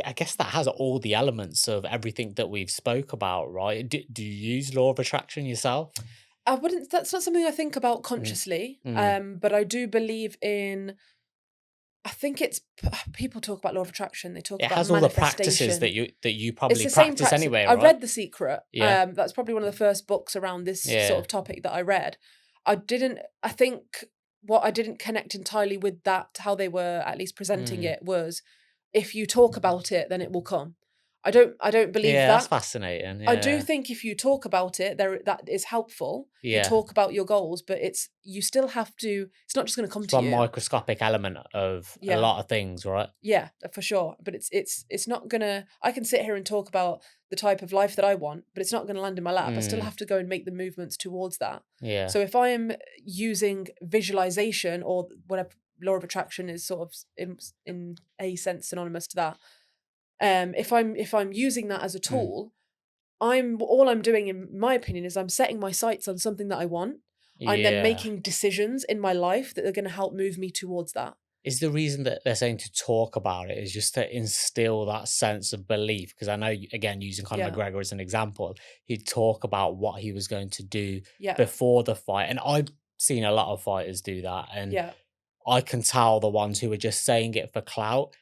I guess that has all the elements of everything that we've spoke about, right? Do you use Law of Attraction yourself? I wouldn't. That's not something I think about consciously. But I do believe in. I think it's people talk about Law of Attraction. They talk about has all the practices that you probably practice anyway. Right? I read The Secret. That's probably one of the first books around this sort of topic that I read. I think what I didn't connect entirely with that, how they were at least presenting it, was if you talk about it, then it will come. I don't believe that. That's fascinating. I do think if you talk about it, that is helpful. You talk about your goals, but you still have to. It's not just going to come to you. It's a microscopic element of a lot of things, right? Yeah, for sure. But it's not gonna. I can sit here and talk about the type of life that I want, but it's not going to land in my lap. I still have to go and make the movements towards that. Yeah. So if I am using visualization, or whatever, Law of Attraction is sort of in a sense synonymous to that. If I'm using that as a tool, all I'm doing, in my opinion, is I'm setting my sights on something that I want. I'm then making decisions in my life that are going to help move me towards that. Is the reason that they're saying to talk about it is just to instill that sense of belief? Because I know, again, using Conor McGregor as an example, he'd talk about what he was going to do before the fight. And I've seen a lot of fighters do that. And I can tell the ones who are just saying it for clout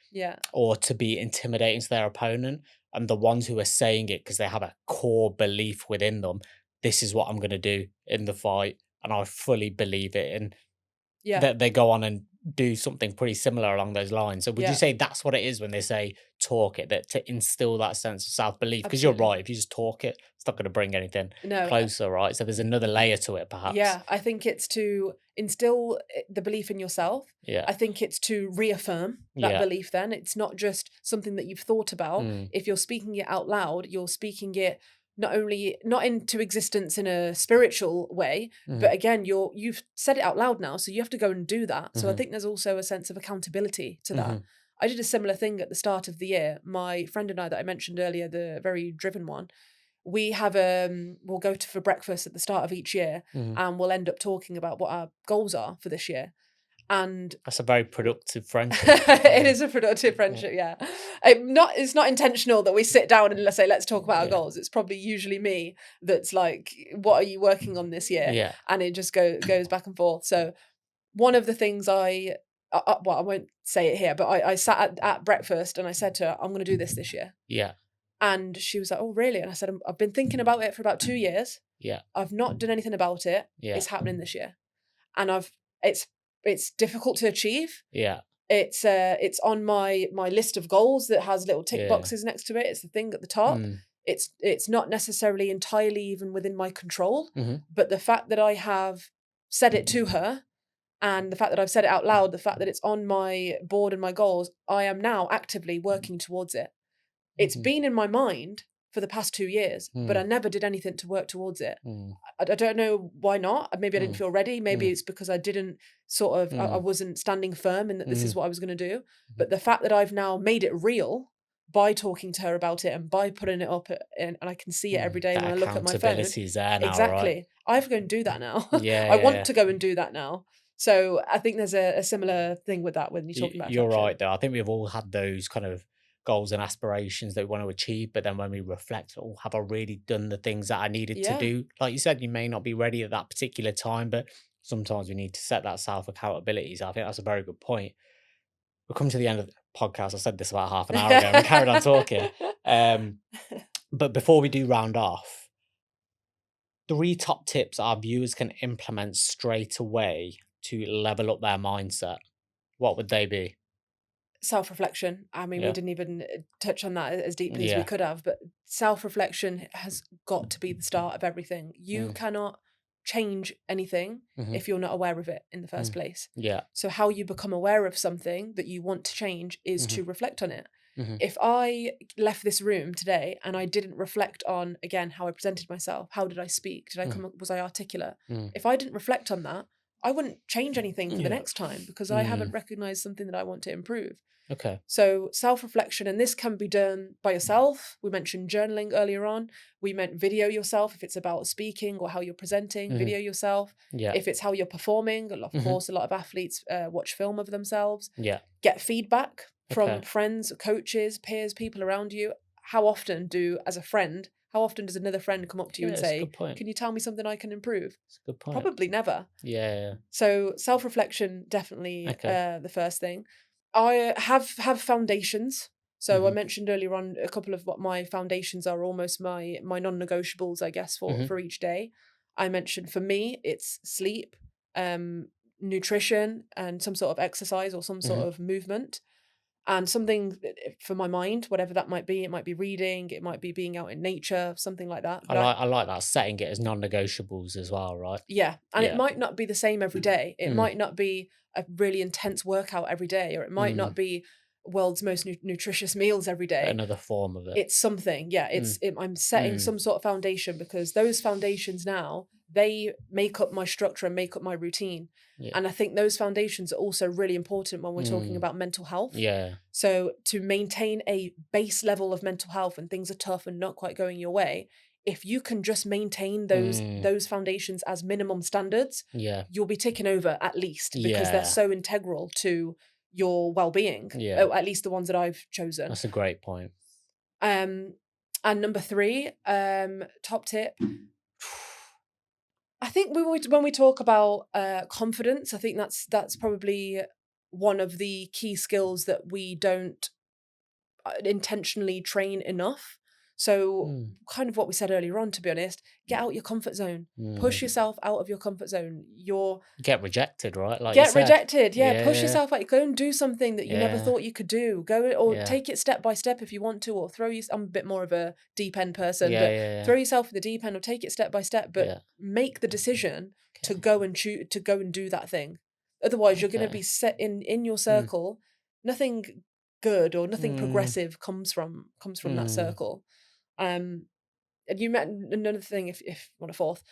or to be intimidating to their opponent, and the ones who are saying it because they have a core belief within them. This is what I'm going to do in the fight, and I fully believe it. And that they go on and do something pretty similar along those lines. So would you say that's what it is when they say talk it, that to instill that sense of self-belief? Because you're right, if you just talk it, it's not going to bring anything closer, right? So there's another layer to it, perhaps. Yeah, I think it's to instill the belief in yourself. Yeah. I think it's to reaffirm that belief then. It's not just something that you've thought about. If you're speaking it out loud, you're speaking it not into existence in a spiritual way, but again, you've said it out loud now, so you have to go and do that. So I think there's also a sense of accountability to that. I did a similar thing at the start of the year. My friend and I that I mentioned earlier, the very driven one, we have we'll go for breakfast at the start of each year, and we'll end up talking about what our goals are for this year. And that's a very productive friendship. It is a productive friendship, It's not intentional that we sit down and let's talk about our goals. It's probably usually me that's like, what are you working on this year? And it just goes back and forth. So one of the things I won't say it here, but I sat at breakfast and I said to her, I'm going to do this year. And she was like, oh, really? And I said, I've been thinking about it for about 2 years. Yeah. I've not done anything about it. Yeah. It's happening this year. And it's difficult to achieve. Yeah. It's on my list of goals that has little tick Yeah. boxes next to it. It's the thing at the top. It's not necessarily entirely even within my control, but the fact that I have said it to her, and the fact that I've said it out loud, the fact that it's on my board and my goals, I am now actively working towards it. It's been in my mind for the past 2 years, but I never did anything to work towards it. I don't know why not. Maybe I didn't feel ready. Maybe it's because I didn't I wasn't standing firm in that this is what I was going to do. But the fact that I've now made it real by talking to her about it and by putting it up and I can see it every day when I look at my phone. Accountability is there now, exactly. Right? I have to go and do that now. Yeah, I want to go and do that now. So I think there's a similar thing with that when you're talking about You're attraction. right, though. I think we've all had those kind of goals and aspirations that we want to achieve, but then when we reflect, oh, have I really done the things that I needed to do? Like you said, you may not be ready at that particular time, but sometimes we need to set that self accountability. So I think that's a very good point. We'll come to the end of the podcast. I said this about half an hour ago. We carried on talking. But before we do round off, 3 top tips our viewers can implement straight away to level up their mindset. What would they be? Self-reflection. I mean, we didn't even touch on that as deeply as we Yeah. could have, but self-reflection has got to be the start of everything. You cannot change anything if you're not aware of it in the first place. Yeah. So how you become aware of something that you want to change is to reflect on it. If I left this room today and I didn't reflect on, again, how I presented myself, how did I speak? Did I come up, was I articulate? If I didn't reflect on that, I wouldn't change anything for the next time because I haven't recognized something that I want to improve. Okay. So self-reflection, and this can be done by yourself. We mentioned journaling earlier on. We meant video yourself if it's about speaking or how you're presenting, video yourself. Yeah. If it's how you're performing, of course, a lot of athletes watch film of themselves. Yeah. Get feedback from Okay. friends, coaches, peers, people around you. How often does another friend come up to you and that's a say, good point. can you tell me something I can improve? That's a good point. Probably never. Yeah. So self-reflection, definitely the first thing. I have foundations. So I mentioned earlier on a couple of what my foundations are, almost my non-negotiables, I guess, for each day. I mentioned for me, it's sleep, nutrition, and some sort of exercise or some sort of movement. And something for my mind, whatever that might be. It might be reading, it might be being out in nature, something like that. But I like that, setting it as non-negotiables as well, right? yeah. And it might not be the same every day. It might not be a really intense workout every day, or it might not be world's most nutritious meals every day. Another form of it. It's something. Yeah. I'm setting some sort of foundation, because those foundations now, they make up my structure and make up my routine. Yeah. And I think those foundations are also really important when we're talking about mental health. Yeah. So to maintain a base level of mental health when things are tough and not quite going your way, if you can just maintain those foundations as minimum standards, you'll be ticking over at least, because they're so integral to your well-being. Yeah. At least the ones that I've chosen. That's a great point. And number 3, top tip. I think when we talk about confidence, I think that's probably one of the key skills that we don't intentionally train enough. So kind of what we said earlier on, to be honest, get out your comfort zone, push yourself out of your comfort zone. Get rejected, right? Like get rejected. Yeah. Push yourself out. Go and do something that you never thought you could do. Go or take it step by step if you want to, or I'm a bit more of a deep end person, but throw yourself in the deep end or take it step by step, but make the decision to go and do that thing. Otherwise you're going to be set in your circle. Nothing good or nothing progressive comes from that circle. And you met another thing, if want a fourth,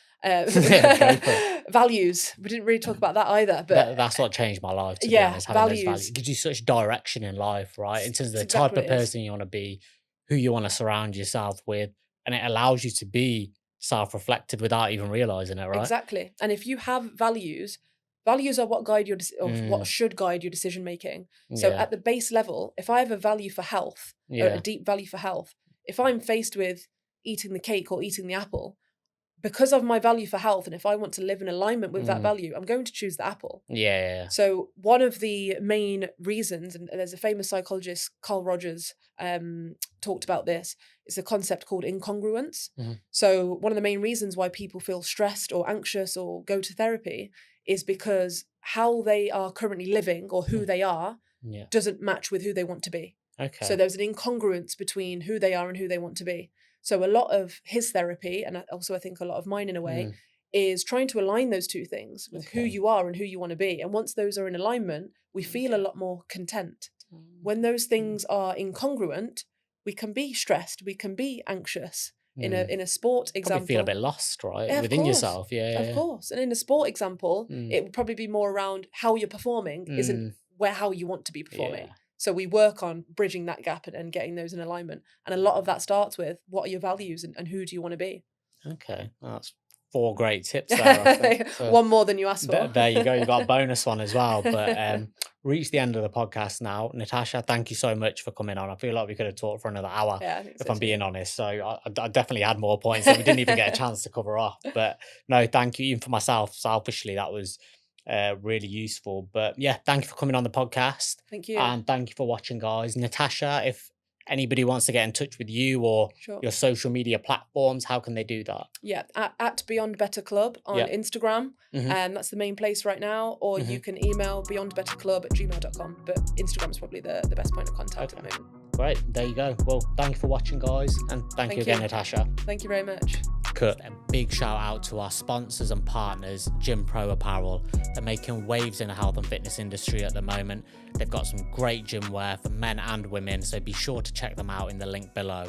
values. We didn't really talk about that either, but that's what changed my life, to be honest. Having those values gives you such direction in life, right? In terms of the type of person you want to be, who you want to surround yourself with, and it allows you to be self-reflective without even realizing it, right? Exactly. And if you have values are what guide your what should guide your decision making. So at the base level, if I have a value for health, or a deep value for health, if I'm faced with eating the cake or eating the apple, because of my value for health, and if I want to live in alignment with that value, I'm going to choose the apple. Yeah. So one of the main reasons, and there's a famous psychologist, Carl Rogers, talked about this, is a concept called incongruence. So one of the main reasons why people feel stressed or anxious or go to therapy is because how they are currently living or who they are doesn't match with who they want to be. Okay. So there's an incongruence between who they are and who they want to be. So a lot of his therapy, and also I think a lot of mine in a way, is trying to align those two things with who you are and who you want to be. And once those are in alignment, we feel a lot more content. When those things are incongruent, we can be stressed, we can be anxious. In a sport example, probably feel a bit lost, right, yeah, within yourself. Of course. And in a sport example, it would probably be more around how you're performing isn't how you want to be performing. So we work on bridging that gap and getting those in alignment. And a lot of that starts with what are your values and who do you want to be? Okay, well, that's 4 great tips there, I think. So one more than you asked for. There you go. You got a bonus one as well. But reached the end of the podcast now. Natasha, thank you so much for coming on. I feel like we could have talked for another hour, if I'm being honest. So I definitely had more points that we didn't even get a chance to cover off. But no, thank you. Even for myself, selfishly, that was really useful. But yeah, thank you for coming on the podcast. Thank you. And thank you for watching, guys. Natasha, if anybody wants to get in touch with you or your social media platforms, how can they do that? Yeah, at Beyond Better Club on Instagram. And that's the main place right now. Or you can email beyondbetterclub@gmail.com. But Instagram's probably the best point of contact at the moment. Great. There you go. Well, thank you for watching, guys. And thank you again, Natasha. Thank you very much. A big shout out to our sponsors and partners, Gym Pro Apparel. They're making waves in the health and fitness industry at the moment. They've got some great gym wear for men and women, so be sure to check them out in the link below.